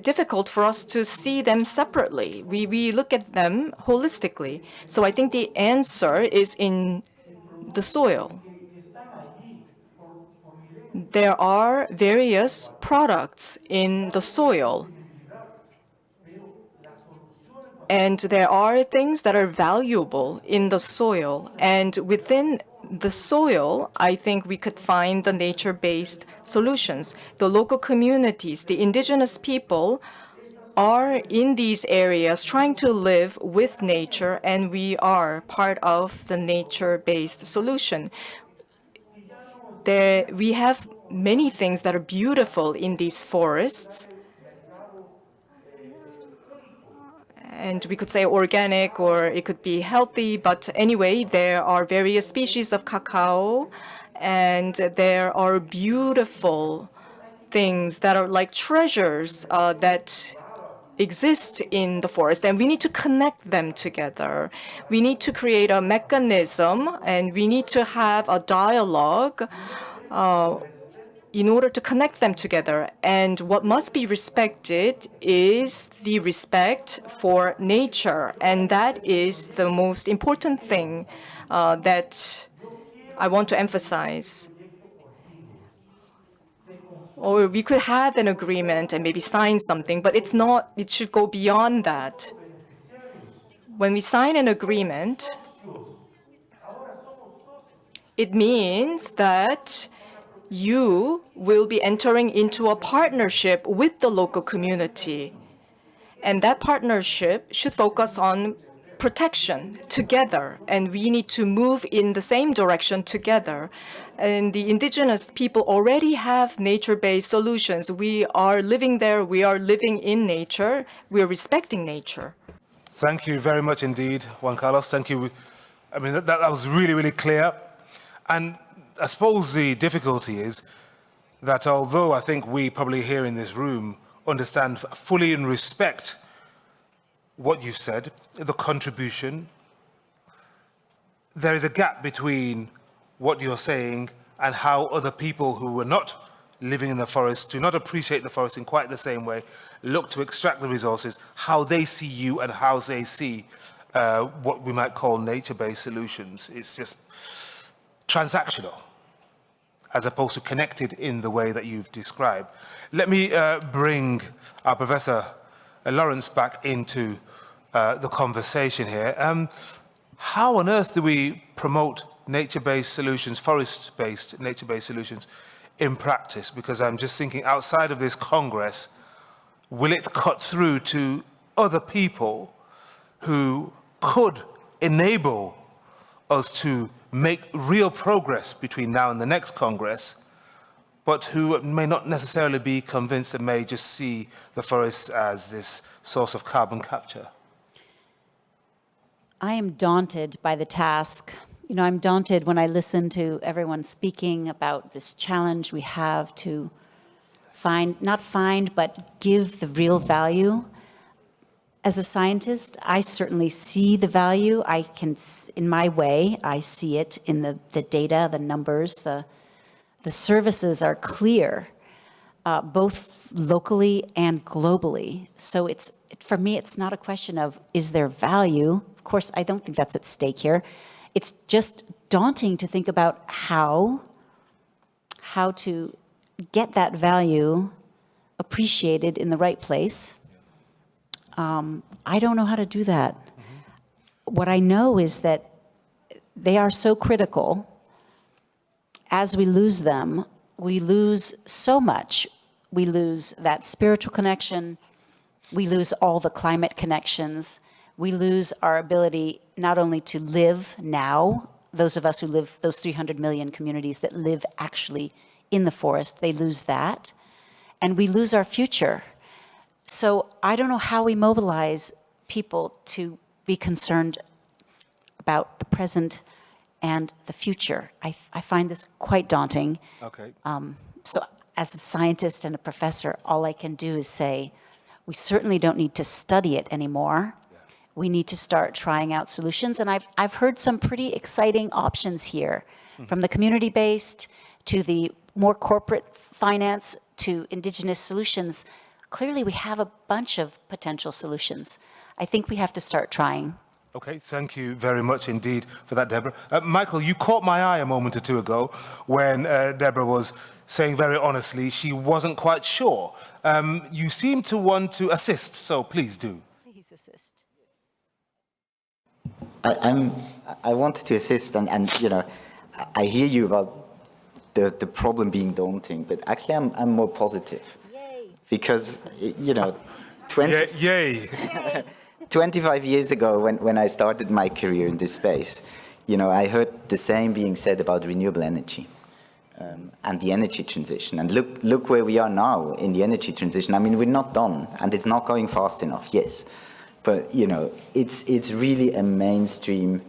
difficult for us to see them separately. We look at them holistically. So I think the answer is in the soil. There are various products in the soil. And there are things that are valuable in the soil. And within the soil, I think we could find the nature-based solutions. The local communities, the indigenous people, are in these areas trying to live with nature, and we are part of the nature-based solution. We have many things that are beautiful in these forests. And we could say organic, or it could be healthy, but anyway, there are various species of cacao, and there are beautiful things that are like treasures that exist in the forest, and we need to connect them together. We need to create a mechanism, and we need to have a dialogue in order to connect them together. And what must be respected is the respect for nature, and that is the most important thing that I want to emphasize. Or we could have an agreement and maybe sign something, but it's not, it should go beyond that. When we sign an agreement, it means that you will be entering into a partnership with the local community. And that partnership should focus on protection together, and we need to move in the same direction together. And the indigenous people already have nature-based solutions. We are living there, we are living in nature, we are respecting nature. Thank you very much indeed, Juan Carlos. Thank you. I mean, that was really, really clear. And I suppose the difficulty is that although I think we probably here in this room understand fully and respect what you said, the contribution, there is a gap between what you're saying and how other people who are not living in the forest, do not appreciate the forest in quite the same way, look to extract the resources, how they see you and how they see what we might call nature-based solutions. It's just transactional, as opposed to connected in the way that you've described. Let me bring our Professor Lawrence back into the conversation here. How on earth do we promote nature-based solutions, forest-based, nature-based solutions in practice? Because I'm just thinking outside of this Congress, will it cut through to other people who could enable us to make real progress between now and the next Congress, but who may not necessarily be convinced and may just see the forests as this source of carbon capture? I am daunted by the task. You know, I'm daunted when I listen to everyone speaking about this challenge we have to but give the real value. As a scientist, I certainly see the value. In my way, I see it in the data, the numbers, the services are clear, both locally and globally. So for me, it's not a question of, is there value? Of course, I don't think that's at stake here. It's just daunting to think about how to get that value appreciated in the right place. I don't know how to do that. What I know is that they are so critical. As we lose them, we lose so much. We lose that spiritual connection. We lose all the climate connections. We lose our ability not only to live now, those of us who live, those 300 million communities that live actually in the forest, they lose that. And we lose our future. So I don't know how we mobilize people to be concerned about the present and the future. I find this quite daunting. Okay. So as a scientist and a professor, all I can do is say, we certainly don't need to study it anymore. Yeah. We need to start trying out solutions. And I've heard some pretty exciting options here, from the community-based to the more corporate finance to indigenous solutions. Clearly, we have a bunch of potential solutions. I think we have to start trying. Okay, thank you very much indeed for that, Deborah. Michael, you caught my eye a moment or two ago when Deborah was saying very honestly she wasn't quite sure. You seem to want to assist, so please do. Please assist. I wanted to assist, and you know, I hear you about the problem being daunting, but actually I'm more positive. Yay. Because, you know, 25 years ago when I started my career in this space, you know, I heard the same being said about renewable energy and the energy transition. And look where we are now in the energy transition. I mean, we're not done, and it's not going fast enough, yes. But, you know, it's really a mainstream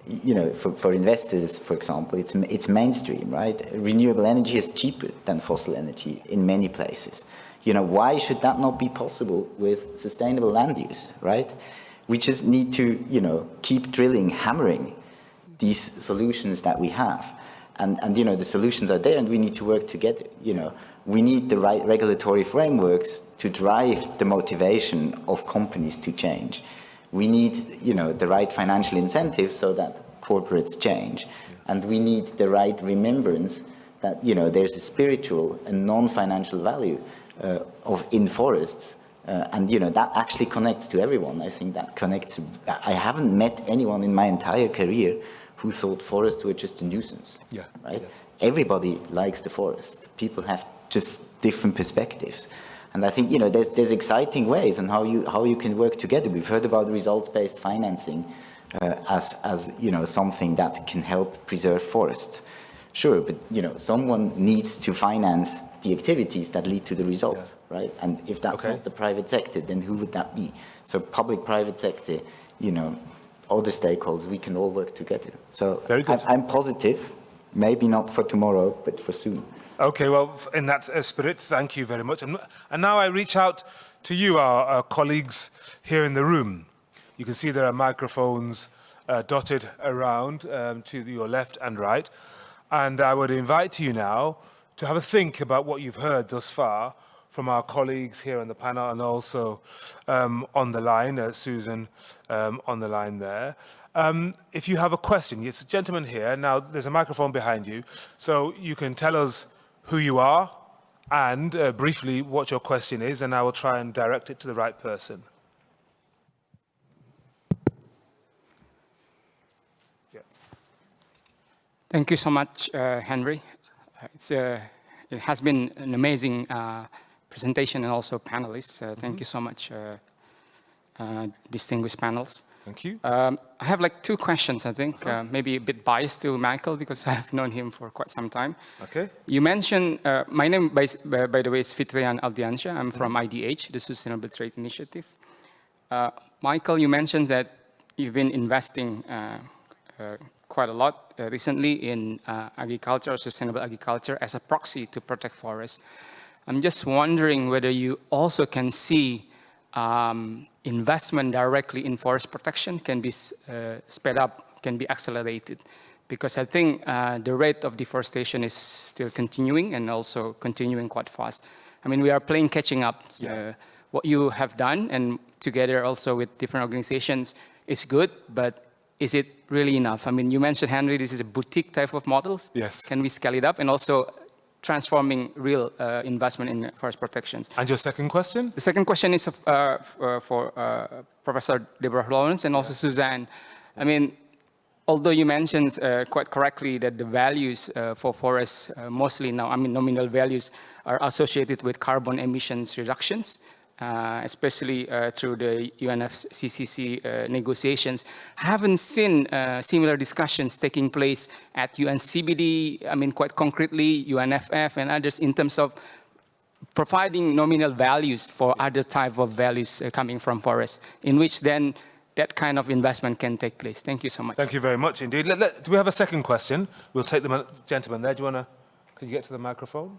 you know, for investors, for example, it's mainstream, right? Renewable energy is cheaper than fossil energy in many places. You know, why should that not be possible with sustainable land use, right? We just need to, you know, keep drilling, hammering these solutions that we have. And you know, the solutions are there and we need to work together, you know. We need the right regulatory frameworks to drive the motivation of companies to change. We need, you know, the right financial incentives so that corporates change. And we need the right remembrance that, you know, there's a spiritual and non-financial value in forests. And, you know, that actually connects to everyone. I think that connects. I haven't met anyone in my entire career who thought forests were just a nuisance, right? Yeah. Everybody likes the forest. People have just different perspectives. And I think, you know, there's exciting ways on how you can work together. We've heard about results-based financing as, you know, something that can help preserve forests. Sure, but, you know, someone needs to finance the activities that lead to the results, right? And if that's not the private sector, then who would that be? So public-private sector, you know, other stakeholders, we can all work together. So I'm positive, maybe not for tomorrow, but for soon. Okay, well, in that spirit, thank you very much. And now I reach out to you, our colleagues here in the room. You can see there are microphones dotted around to your left and right. And I would invite you now to have a think about what you've heard thus far from our colleagues here on the panel and also on the line, Susan on the line there. If you have a question, it's a gentleman here. Now, there's a microphone behind you, so you can tell us who you are and briefly what your question is, and I will try and direct it to the right person. Yeah. Thank you so much, Henry. It has been an amazing presentation and also panelists. Thank you so much, distinguished panels. Thank you. I have like two questions, I think, maybe a bit biased to Michael because I've known him for quite some time. Okay. You mentioned, my name, by the way, is Fitrian Aldiansya. I'm from IDH, the Sustainable Trade Initiative. Michael, you mentioned that you've been investing quite a lot recently in agriculture, sustainable agriculture, as a proxy to protect forests. I'm just wondering whether you also can see investment directly in forest protection can be sped up, can be accelerated. Because I think the rate of deforestation is still continuing and also continuing quite fast. I mean, we are playing catching up. What you have done and together also with different organizations is good, but is it really enough? I mean, you mentioned, Henry, this is a boutique type of models. Yes. Can we scale it up? And also transforming real investment in forest protections. And your second question? The second question is for Professor Deborah Lawrence and also Suzanne. I mean, although you mentioned quite correctly that the values for forests mostly now, I mean, nominal values are associated with carbon emissions reductions, especially through the UNFCCC negotiations. Haven't seen similar discussions taking place at UNCBD, I mean, quite concretely, UNFF and others in terms of providing nominal values for other type of values coming from forests, in which then that kind of investment can take place. Thank you so much. Thank you very much indeed. Do we have a second question? We'll take the gentleman there. Do you want to, can you get to the microphone?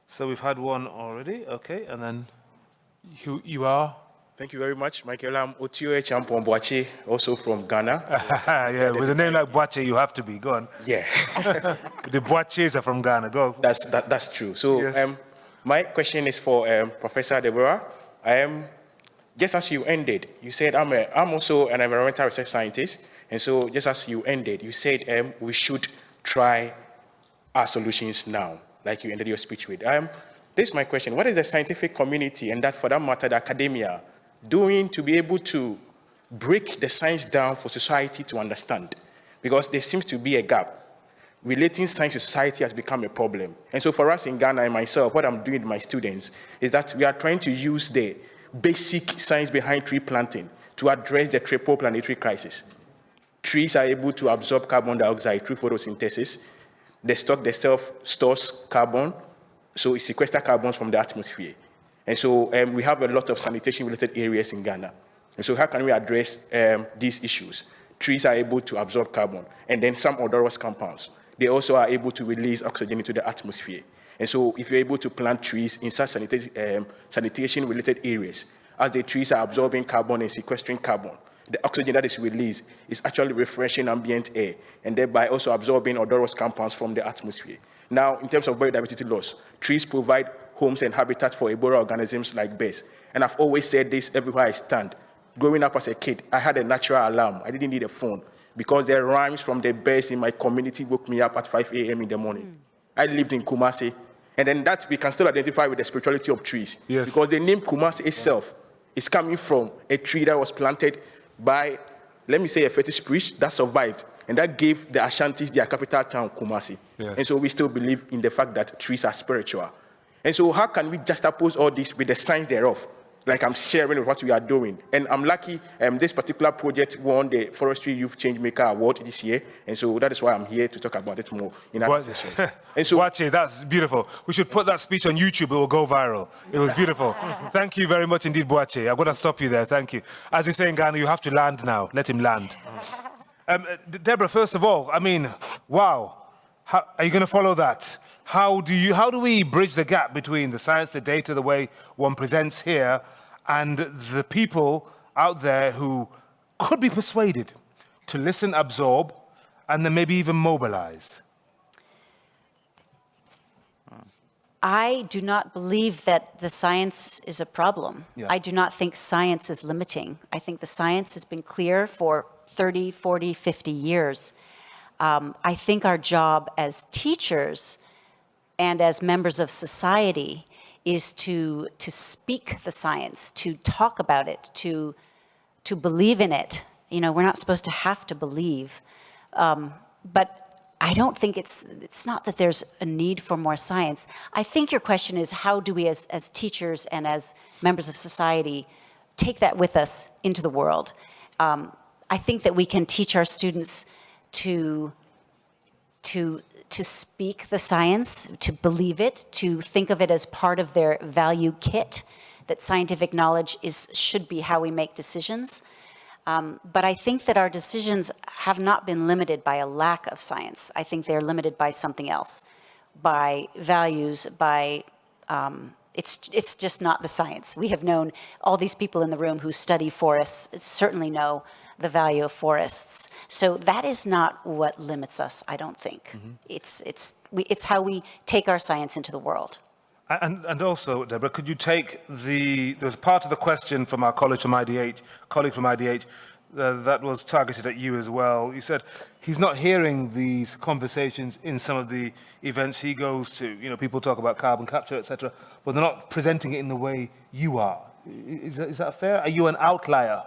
So we've had one already, okay, and then you are? Thank you very much, Michael. I'm Otioe Champon Boache, also from Ghana. Yeah, with a name like Boache, you have to be. Go on. Yeah. The Boaches are from Ghana. Go. That's true. So yes. My question is for Professor Deborah. Just as you ended, you said I'm also an environmental research scientist, and so just as you ended, you said we should try our solutions now, like you ended your speech with. This is my question. What is the scientific community, and that for that matter, the academia, doing to be able to break the science down for society to understand? Because there seems to be a gap. Relating science to society has become a problem. And so for us in Ghana and myself, what I'm doing with my students is that we are trying to use the basic science behind tree planting to address the triple planetary crisis. Trees are able to absorb carbon dioxide through photosynthesis. The stock themselves stores carbon, so it sequesters carbon from the atmosphere. And so we have a lot of sanitation-related areas in Ghana. And so how can we address these issues? trees are able to absorb carbon, and then some odorous compounds. They also are able to release oxygen into the atmosphere. And so if you're able to plant trees in such sanitation-related areas, as the trees are absorbing carbon and sequestering carbon, the oxygen that is released is actually refreshing ambient air, and thereby also absorbing odorous compounds from the atmosphere. Now, in terms of biodiversity loss, trees provide homes and habitat for Ebola organisms like birds. And I've always said this everywhere I stand. Growing up as a kid, I had a natural alarm. I didn't need a phone because the rhymes from the birds in my community woke me up at 5 a.m. in the morning. I lived in Kumasi, and then that we can still identify with the spirituality of trees. Yes. Because the name Kumasi itself is coming from a tree that was planted by, let me say, a fetish priest that survived, and that gave the Ashantis their capital town, Kumasi. Yes. And so we still believe in the fact that trees are spiritual. And so how can we juxtapose all this with the science thereof? Like I'm sharing with what we are doing. And I'm lucky this particular project won the Forestry Youth Changemaker Award this year. And so that is why I'm here to talk about it more in other sessions. And so, Boakye, that's beautiful. We should put that speech on YouTube. It will go viral. It was beautiful. Thank you very much indeed, Boakye. I'm going to stop you there. Thank you. As you say in Ghana, you have to land now. Let him land. Deborah, first of all, I mean, wow. How, are you going to follow that? How do we bridge the gap between the science, the data, the way one presents here, and the people out there who could be persuaded to listen, absorb, and then maybe even mobilize? I do not believe that the science is a problem. Yeah. I do not think science is limiting. I think the science has been clear for 30, 40, 50 years. I think our job as teachers and as members of society is to speak the science, to talk about it, to believe in it. You know, we're not supposed to have to believe. But I don't think it's not that there's a need for more science. I think your question is, how do we as teachers and as members of society take that with us into the world? I think that we can teach our students to speak the science, to believe it, to think of it as part of their value kit, that scientific knowledge should be how we make decisions. But I think that our decisions have not been limited by a lack of science. I think they're limited by something else, by values, by, it's just not the science. We have known, all these people in the room who study forests certainly know the value of forests. So that is not what limits us, I don't think. Mm-hmm. It's how we take our science into the world. And also, Deborah, could you take there's part of the question from our colleague from IDH that was targeted at you as well. You said he's not hearing these conversations in some of the events he goes to. You know, people talk about carbon capture, etc., but they're not presenting it in the way you are. Is that fair? Are you an outlier?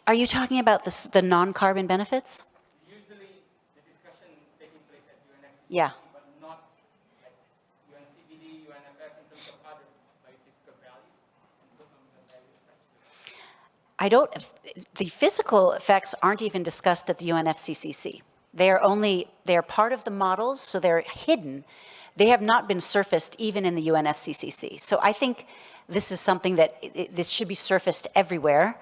Are you talking about the non-carbon benefits? Usually the discussion taking place at UNFCCC, Yeah. but not like UNCBD, UNFF in terms of other physical values and developmental values especially. The physical effects aren't even discussed at the UNFCCC. They are part of the models, so they're hidden. They have not been surfaced even in the UNFCCC. So I think this is something that this should be surfaced everywhere.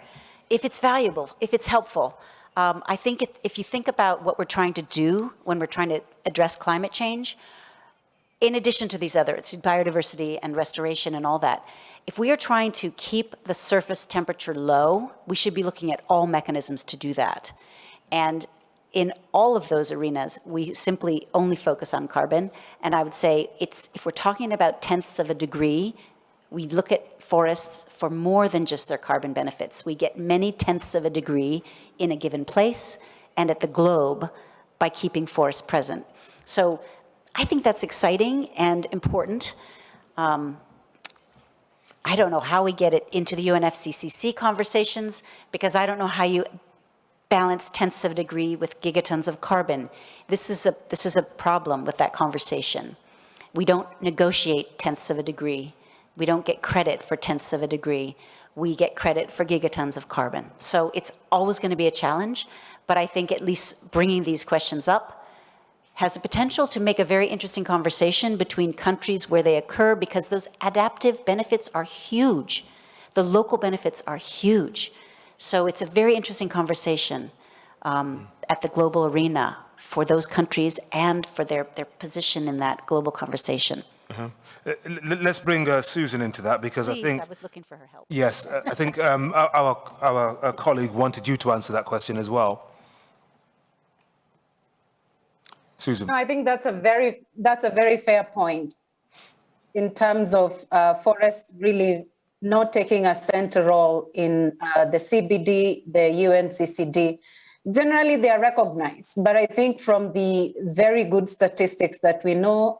If it's valuable, if it's helpful. I think if you think about what we're trying to do when we're trying to address climate change, in addition to these other, it's biodiversity and restoration and all that, if we are trying to keep the surface temperature low, we should be looking at all mechanisms to do that. And in all of those arenas, we simply only focus on carbon. And I would say if we're talking about tenths of a degree, we look at forests for more than just their carbon benefits. We get many tenths of a degree in a given place and at the globe by keeping forests present. So I think that's exciting and important. I don't know how we get it into the UNFCCC conversations, because I don't know how you balance tenths of a degree with gigatons of carbon. This is a problem with that conversation. We don't negotiate tenths of a degree. We don't get credit for tenths of a degree. We get credit for gigatons of carbon. So it's always going to be a challenge, but I think at least bringing these questions up has the potential to make a very interesting conversation between countries where they occur, because those adaptive benefits are huge. The local benefits are huge. So it's a very interesting conversation. at the global arena for those countries and for their position in that global conversation. Let's bring Susan into that, because Please, I think... I was looking for her help. Yes, I think our colleague wanted you to answer that question as well. Susan. No, I think that's a very fair point in terms of forests really not taking a center role in the CBD, the UNCCD. Generally, they are recognized, but I think from the very good statistics that we know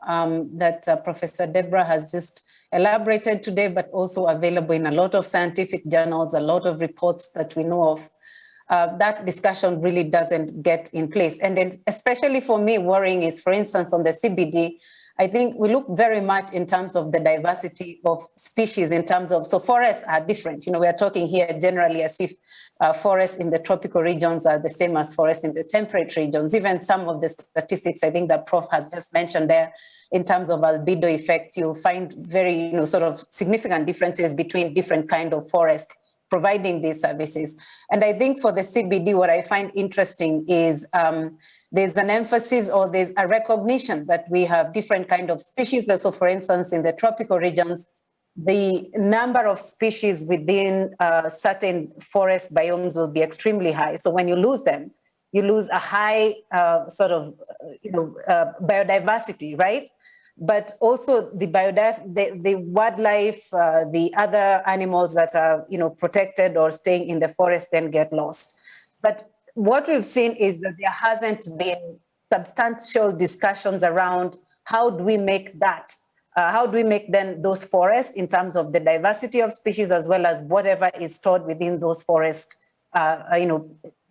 that Professor Deborah has just elaborated today, but also available in a lot of scientific journals, a lot of reports that we know of, that discussion really doesn't get in place. And then especially for me, worrying is, for instance, on the CBD, I think we look very much in terms of the diversity of species in terms of, so forests are different. You know, we are talking here generally as if forests in the tropical regions are the same as forests in the temperate regions. Even some of the statistics I think that Prof has just mentioned there in terms of albedo effects, you'll find very, sort of significant differences between different kind of forests providing these services. And I think for the CBD, what I find interesting is there's an emphasis or there's a recognition that we have different kind of species. So for instance, in the tropical regions, the number of species within certain forest biomes will be extremely high. So when you lose them, you lose a high biodiversity, right? But also the wildlife, the other animals that are, protected or staying in the forest then get lost. But what we've seen is that there hasn't been substantial discussions around how do we make that, how do we make then those forests in terms of the diversity of species as well as whatever is stored within those forests,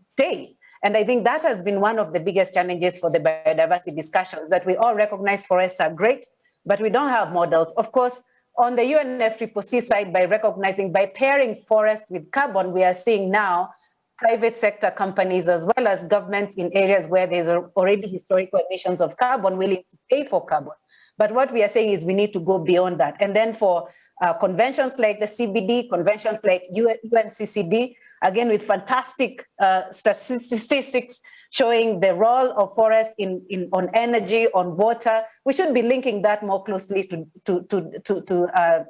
stay. And I think that has been one of the biggest challenges for the biodiversity discussions, that we all recognize forests are great, but we don't have models. Of course, on the UNFCCC side, by pairing forests with carbon, we are seeing now private sector companies as well as governments in areas where there's already historical emissions of carbon willing to pay for carbon. But what we are saying is we need to go beyond that. And then for conventions like the CBD, conventions like UNCCD, again with fantastic statistics showing the role of forests on energy, on water, we should be linking that more closely to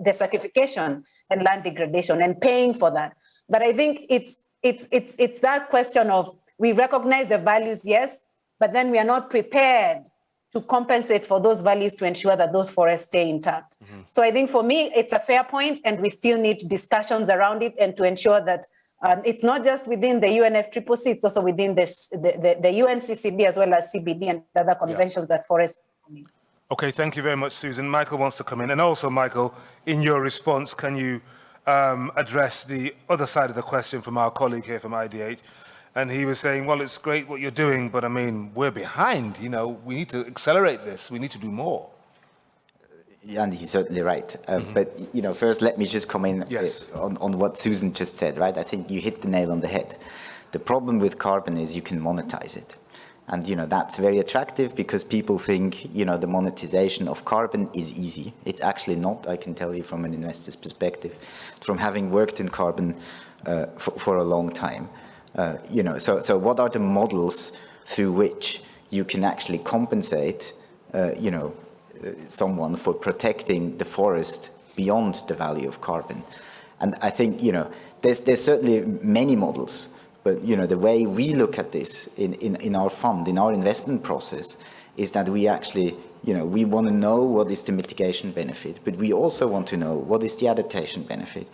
desertification and land degradation and paying for that. But I think it's that question of we recognize the values, yes, but then we are not prepared to compensate for those values to ensure that those forests stay intact. Mm-hmm. So I think for me, it's a fair point, and we still need discussions around it and to ensure that it's not just within the UNFCCC, it's also within the UNCCD as well as CBD and other conventions that forests. Okay, thank you very much, Susan. Michael wants to come in. And also, Michael, in your response, can you address the other side of the question from our colleague here from IDH? And he was saying, well, it's great what you're doing, but I mean, we're behind, we need to accelerate this. We need to do more. And he's certainly right. But, first, let me just come in on what Susan just said, right? I think you hit the nail on the head. The problem with carbon is you can monetize it. And, that's very attractive because people think, the monetization of carbon is easy. It's actually not, I can tell you from an investor's perspective, from having worked in carbon for a long time. So what are the models through which you can actually compensate, someone for protecting the forest beyond the value of carbon? And I think, there's certainly many models, but, the way we look at this in our fund, in our investment process, is that we actually, we want to know what is the mitigation benefit, but we also want to know what is the adaptation benefit.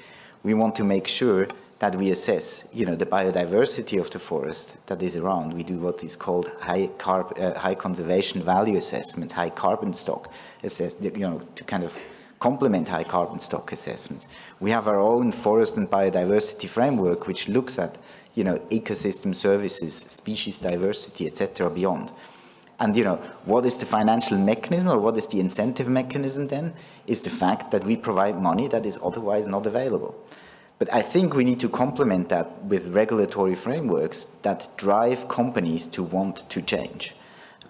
We want to make sure that we assess, the biodiversity of the forest that is around. We do what is called high conservation value assessment, high carbon stock assessment, to kind of complement high carbon stock assessments. We have our own forest and biodiversity framework, which looks at, ecosystem services, species diversity, etc. beyond. And, what is the financial mechanism or what is the incentive mechanism then? Is the fact that we provide money that is otherwise not available. But I think we need to complement that with regulatory frameworks that drive companies to want to change.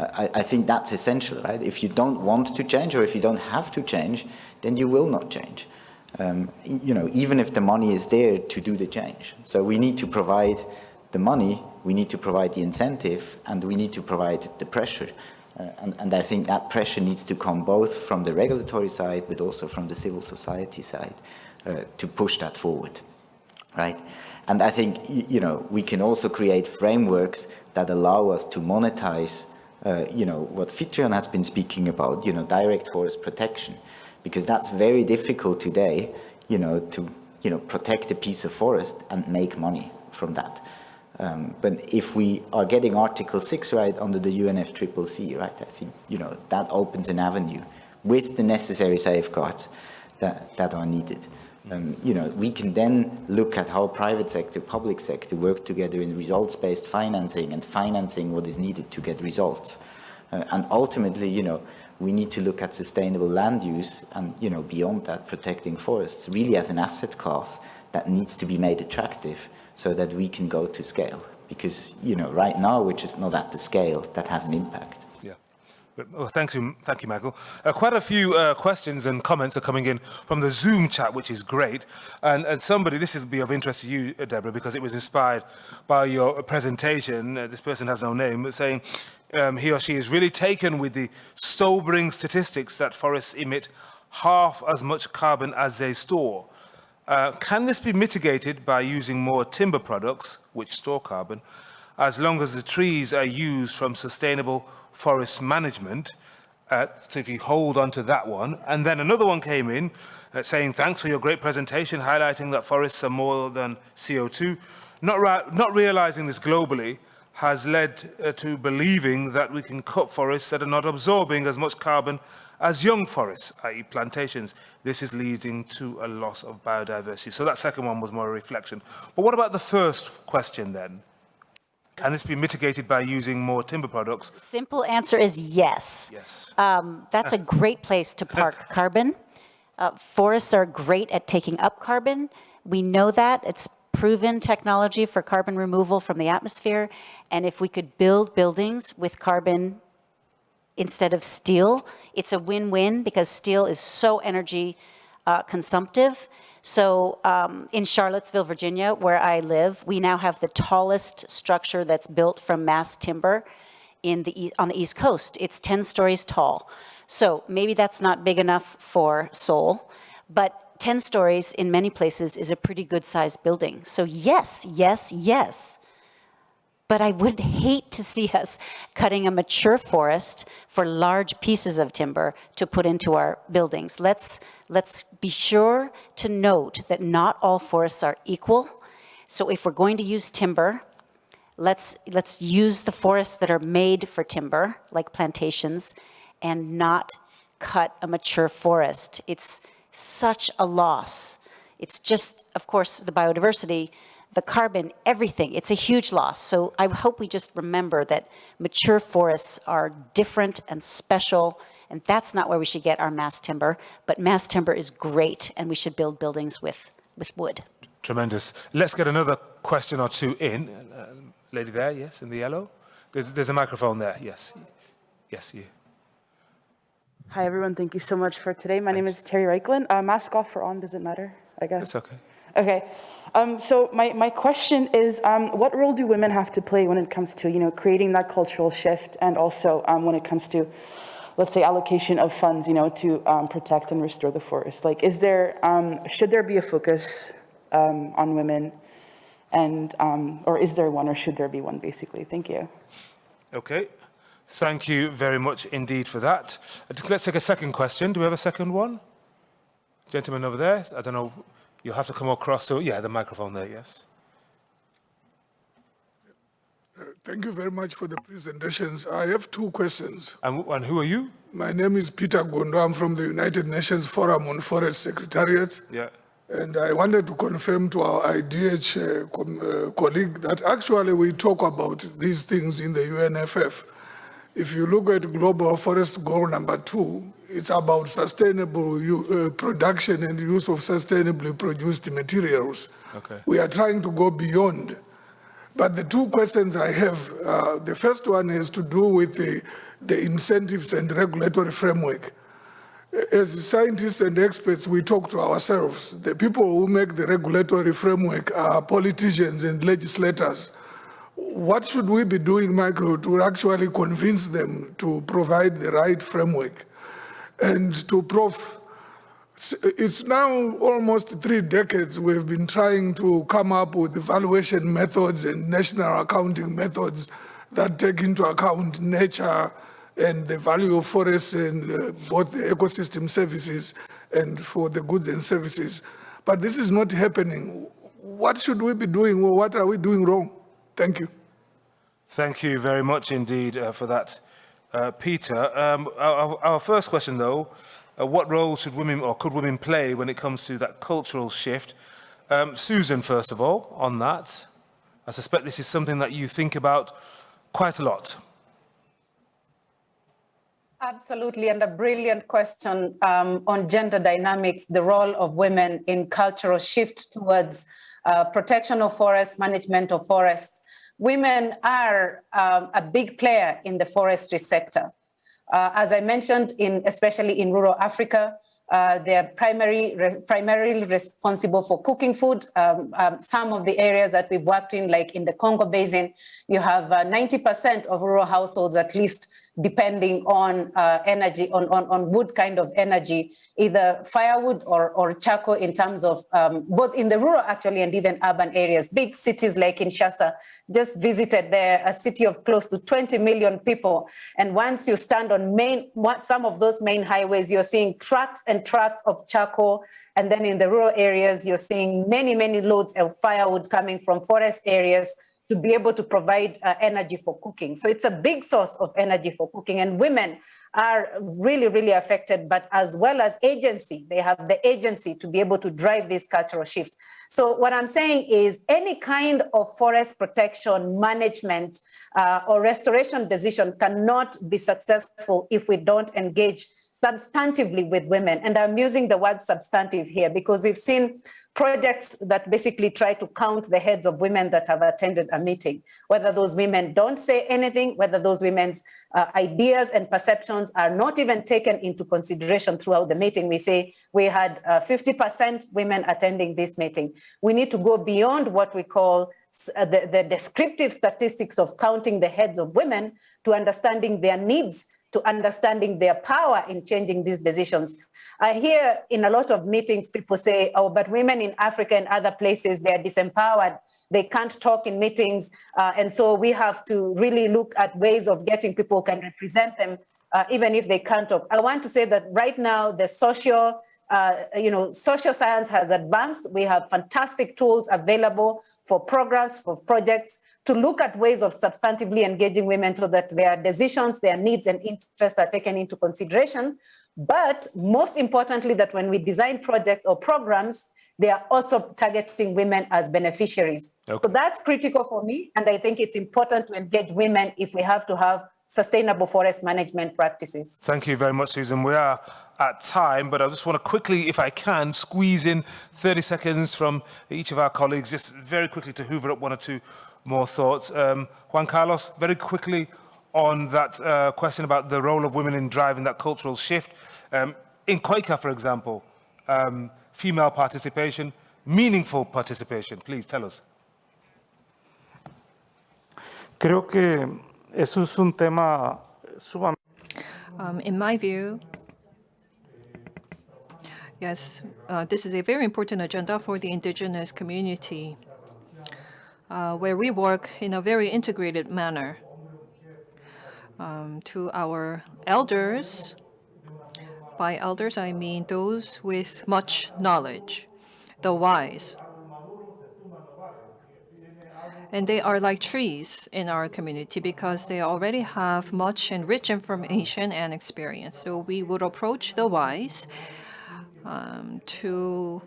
I think that's essential, right? If you don't want to change or if you don't have to change, then you will not change. Even if the money is there to do the change. So we need to provide the money, we need to provide the incentive and we need to provide the pressure. And I think that pressure needs to come both from the regulatory side, but also from the civil society side to push that forward, right? And I think, you know, we can also create frameworks that allow us to monetize, you know, what Fitrion has been speaking about, you know, direct forest protection, because that's very difficult today, you know, to, you know, protect a piece of forest and make money from that. But if we are getting Article 6 right under the UNFCCC, right, I think, you know, that opens an avenue with the necessary safeguards that are needed. You know, we can then look at how private sector, public sector work together in results-based financing and financing what is needed to get results. And ultimately, you know, we need to look at sustainable land use and, you know, beyond that, protecting forests really as an asset class that needs to be made attractive so that we can go to scale. Because, you know, right now, we're just not at the scale that has an impact. Yeah. Well, thank you, Michael. Quite a few questions and comments are coming in from the Zoom chat, which is great. And somebody, this will be of interest to you, Deborah, because it was inspired by your presentation. This person has no name, saying he or she is really taken with the sobering statistics that forests emit half as much carbon as they store. Can this be mitigated by using more timber products, which store carbon, as long as the trees are used from sustainable forest management? So if you hold on to that one. And then another one came in saying, thanks for your great presentation, highlighting that forests are more than CO2. Not realizing this globally has led to believing that we can cut forests that are not absorbing as much carbon as young forests, i.e. plantations. This is leading to a loss of biodiversity. So that second one was more a reflection. But what about the first question then? Can this be mitigated by using more timber products? Simple answer is yes. Yes. That's a great place to park carbon. Forests are great at taking up carbon. We know that. It's proven technology for carbon removal from the atmosphere. And if we could build buildings with carbon instead of steel, it's a win-win because steel is so energy consumptive. So in Charlottesville, Virginia, where I live, we now have the tallest structure that's built from mass timber on the East Coast. It's 10 stories tall. So maybe that's not big enough for Seoul, but 10 stories in many places is a pretty good sized building. So yes, yes, yes. But I would hate to see us cutting a mature forest for large pieces of timber to put into our buildings. Let's be sure to note that not all forests are equal. So if we're going to use timber, let's use the forests that are made for timber, like plantations, and not cut a mature forest. It's such a loss. It's just, of course, the biodiversity, the carbon, everything. It's a huge loss. So I hope we just remember that mature forests are different and special, and that's not where we should get our mass timber. But mass timber is great, and we should build buildings with wood. Tremendous. Let's get another question or two in. Lady there, yes, in the yellow. There's a microphone there, yes. Yes, you. Hi, everyone. Thank you so much for today. My name is Terry Reichland. Mask off or on, does it matter, I guess? It's okay. Okay. So my question is, what role do women have to play when it comes to, you know, creating that cultural shift, and also when it comes to, let's say, allocation of funds, you know, to protect and restore the forest? Like, is there, should there be a focus on women, and or is there one, or should there be one, basically? Thank you. Okay. Thank you very much indeed for that. Let's take a second question. Do we have a second one? Gentleman over there. I don't know. You'll have to come across to, yeah, the microphone there, yes. Thank you very much for the presentations. I have two questions. And who are you? My name is Peter Gondo. I'm from the United Nations Forum on Forest Secretariat. Yeah. And I wanted to confirm to our IDH colleague that actually we talk about these things in the UNFF. If you look at Global Forest Goal number 2, it's about sustainable production and use of sustainably produced materials. Okay. We are trying to go beyond. But the two questions I have, the first one is to do with the incentives and regulatory framework. As scientists and experts, we talk to ourselves. The people who make the regulatory framework are politicians and legislators. what should we be doing, Michael, to actually convince them to provide the right framework? And to Prof, it's now almost 3 decades we've been trying to come up with evaluation methods and national accounting methods that take into account nature and the value of forests and both the ecosystem services and for the goods and services. But this is not happening. What should we be doing, or what are we doing wrong? Thank you. Thank you very much indeed for that, Peter. Our first question, though, what role should women or could women play when it comes to that cultural shift? Susan, first of all, on that. I suspect this is something that you think about quite a lot. Absolutely, and a brilliant question on gender dynamics, the role of women in cultural shift towards protection of forests, management of forests. Women are a big player in the forestry sector. As I mentioned, especially in rural Africa, they are primarily responsible for cooking food. Some of the areas that we've worked in, like in the Congo Basin, you have 90% of rural households at least depending on energy, on wood kind of energy, either firewood or charcoal in terms of both in the rural actually and even urban areas. Big cities like Kinshasa, just visited there, a city of close to 20 million people. And once you stand on some of those main highways, you're seeing trucks and trucks of charcoal. And then in the rural areas, you're seeing many, many loads of firewood coming from forest areas to be able to provide energy for cooking. So it's a big source of energy for cooking, and women are really, really affected, but as well as agency, they have the agency to be able to drive this cultural shift. So what I'm saying is any kind of forest protection, management, or restoration decision cannot be successful if we don't engage substantively with women. And I'm using the word substantive here because we've seen projects that basically try to count the heads of women that have attended a meeting, whether those women don't say anything, whether those women's ideas and perceptions are not even taken into consideration throughout the meeting. We say we had 50% women attending this meeting. We need to go beyond what we call the descriptive statistics of counting the heads of women to understanding their needs, to understanding their power in changing these decisions. I hear in a lot of meetings, people say, oh, but women in Africa and other places, they're disempowered. They can't talk in meetings. And so we have to really look at ways of getting people who can represent them, even if they can't talk. I want to say that right now, the social science has advanced. We have fantastic tools available for programs, for projects, to look at ways of substantively engaging women so that their decisions, their needs and interests are taken into consideration. But most importantly, that when we design projects or programs, they are also targeting women as beneficiaries. Okay. So that's critical for me. And I think it's important to engage women if we have to have sustainable forest management practices. Thank you very much, Susan. We are at time, but I just want to quickly, if I can, squeeze in 30 seconds from each of our colleagues, just very quickly to hoover up one or two more thoughts. Juan Carlos, very quickly on that question about the role of women in driving that cultural shift. In Quaker, for example, female participation, meaningful participation. Please tell us. Creo que eso es un tema sumamente. In my view, yes, this is a very important agenda for the indigenous community, where we work in a very integrated manner. To our elders, by elders I mean those with much knowledge, the wise. And they are like trees in our community because they already have much and rich information and experience. So we would approach the wise to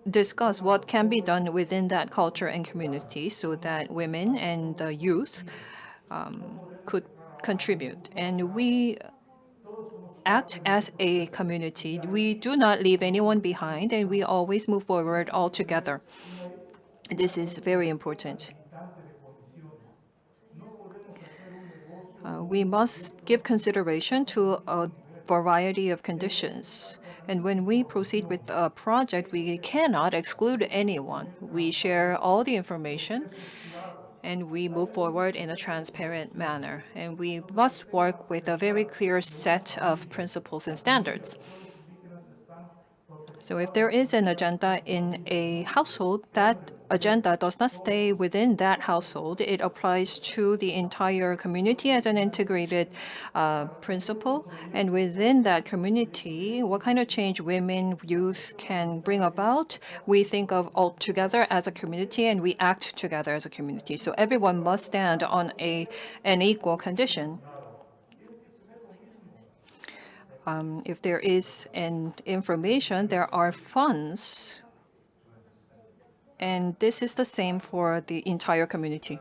discuss what can be done within that culture and community so that women and the youth could contribute. And we act as a community. We do not leave anyone behind, and we always move forward all together. This is very important. We must give consideration to a variety of conditions. And when we proceed with a project, we cannot exclude anyone. We share all the information, and we move forward in a transparent manner. And we must work with a very clear set of principles and standards. So if there is an agenda in a household, that agenda does not stay within that household. It applies to the entire community as an integrated principle. And within that community, what kind of change women, youth can bring about, we think of all together as a community and we act together as a community. So everyone must stand on an equal condition. If there is an information, there are funds, and this is the same for the entire community.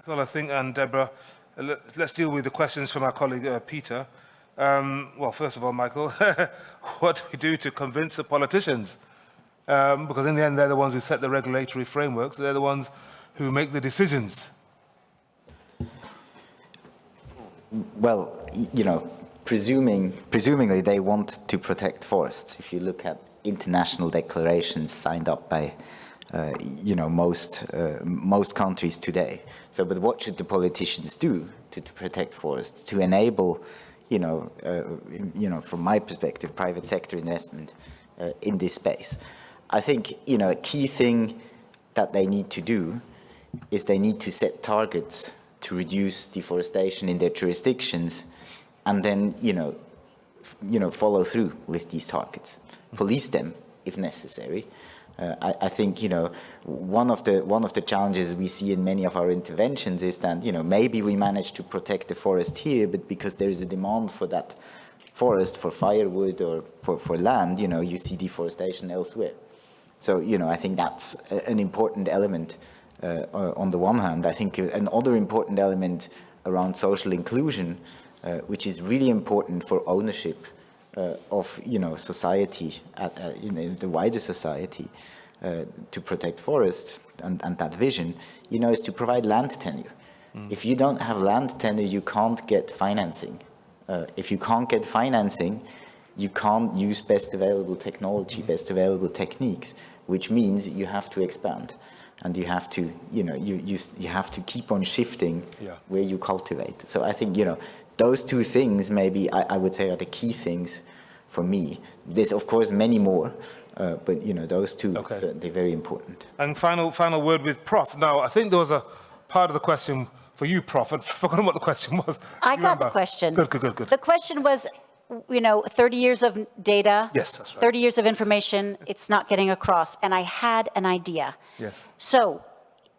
Well, I think, and Deborah, let's deal with the questions from our colleague Peter. Well, first of all, Michael, what do we do to convince the politicians? Because in the end, they're the ones who set the regulatory frameworks. They're the ones who make the decisions. Well, you know, presumably they want to protect forests. If you look at international declarations signed up by, you know, most countries today. So, but what should the politicians do to protect forests, to enable, you know, from my perspective, private sector investment in this space? I think, you know, a key thing that they need to do is they need to set targets to reduce deforestation in their jurisdictions, and then, you know, follow through with these targets, police them if necessary. I think, you know, one of the challenges we see in many of our interventions is that, you know, maybe we manage to protect the forest here, but because there is a demand for that forest, for firewood or for land, you know, you see deforestation elsewhere. So, you know, I think that's an important element on the one hand. I think another important element around social inclusion, which is really important for ownership of, you know, society, in the wider society, to protect forests and that vision, you know, is to provide land tenure. If you don't have land tenure, you can't get financing. If you can't get financing, you can't use best available technology, best available techniques, which means you have to expand. And you have to, you know, you have to keep on shifting where you cultivate. So I think, you know, those two things maybe I would say are the key things for me. There's of course many more, but you know, those two, they're very important. And final word with Prof. Now, I think there was a part of the question for you, Prof. I've forgotten what the question was. I got the question. Good. The question was, you know, 30 years of data. Yes, that's right. 30 years of information, it's not getting across. And I had an idea. Yes. So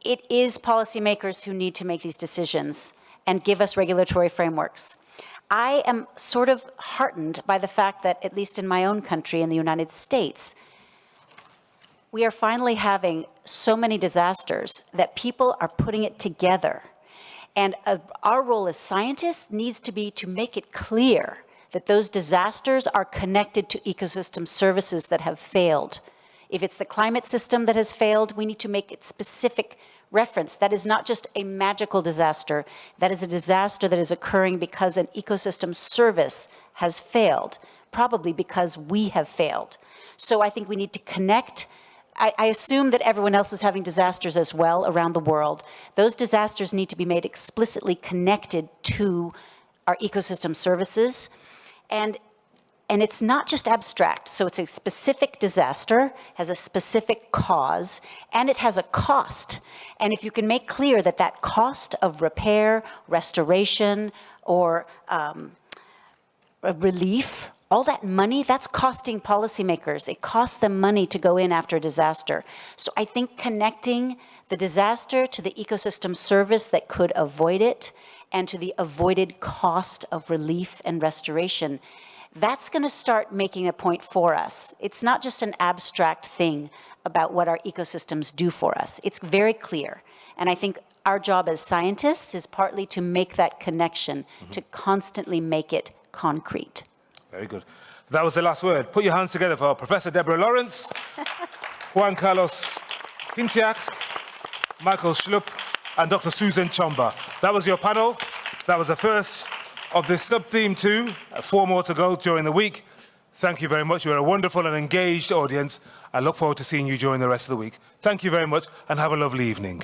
it is policymakers who need to make these decisions and give us regulatory frameworks. I am sort of heartened by the fact that, at least in my own country, in the United States, we are finally having so many disasters that people are putting it together. And our role as scientists needs to be to make it clear that those disasters are connected to ecosystem services that have failed. If it's the climate system that has failed, we need to make it specific reference. That is not just a magical disaster. That is a disaster that is occurring because an ecosystem service has failed, probably because we have failed. So I think we need to connect. I assume that everyone else is having disasters as well around the world. Those disasters need to be made explicitly connected to our ecosystem services. And it's not just abstract. So it's a specific disaster, has a specific cause, and it has a cost. And if you can make clear that that cost of repair, restoration, or relief, all that money, that's costing policymakers. It costs them money to go in after a disaster. So I think connecting the disaster to the ecosystem service that could avoid it, and to the avoided cost of relief and restoration, that's going to start making a point for us. It's not just an abstract thing about what our ecosystems do for us. It's very clear. And I think our job as scientists is partly to make that connection, to constantly make it concrete. Very good. That was the last word. Put your hands together for Professor Deborah Lawrence, Juan Carlos Pintiac, Michael Schlupp, and Dr. Susan Chomba. That was your panel. That was the first of this sub-theme 2. 4 more to go during the week. Thank you very much. You're a wonderful and engaged audience. I look forward to seeing you during the rest of the week. Thank you very much and have a lovely evening.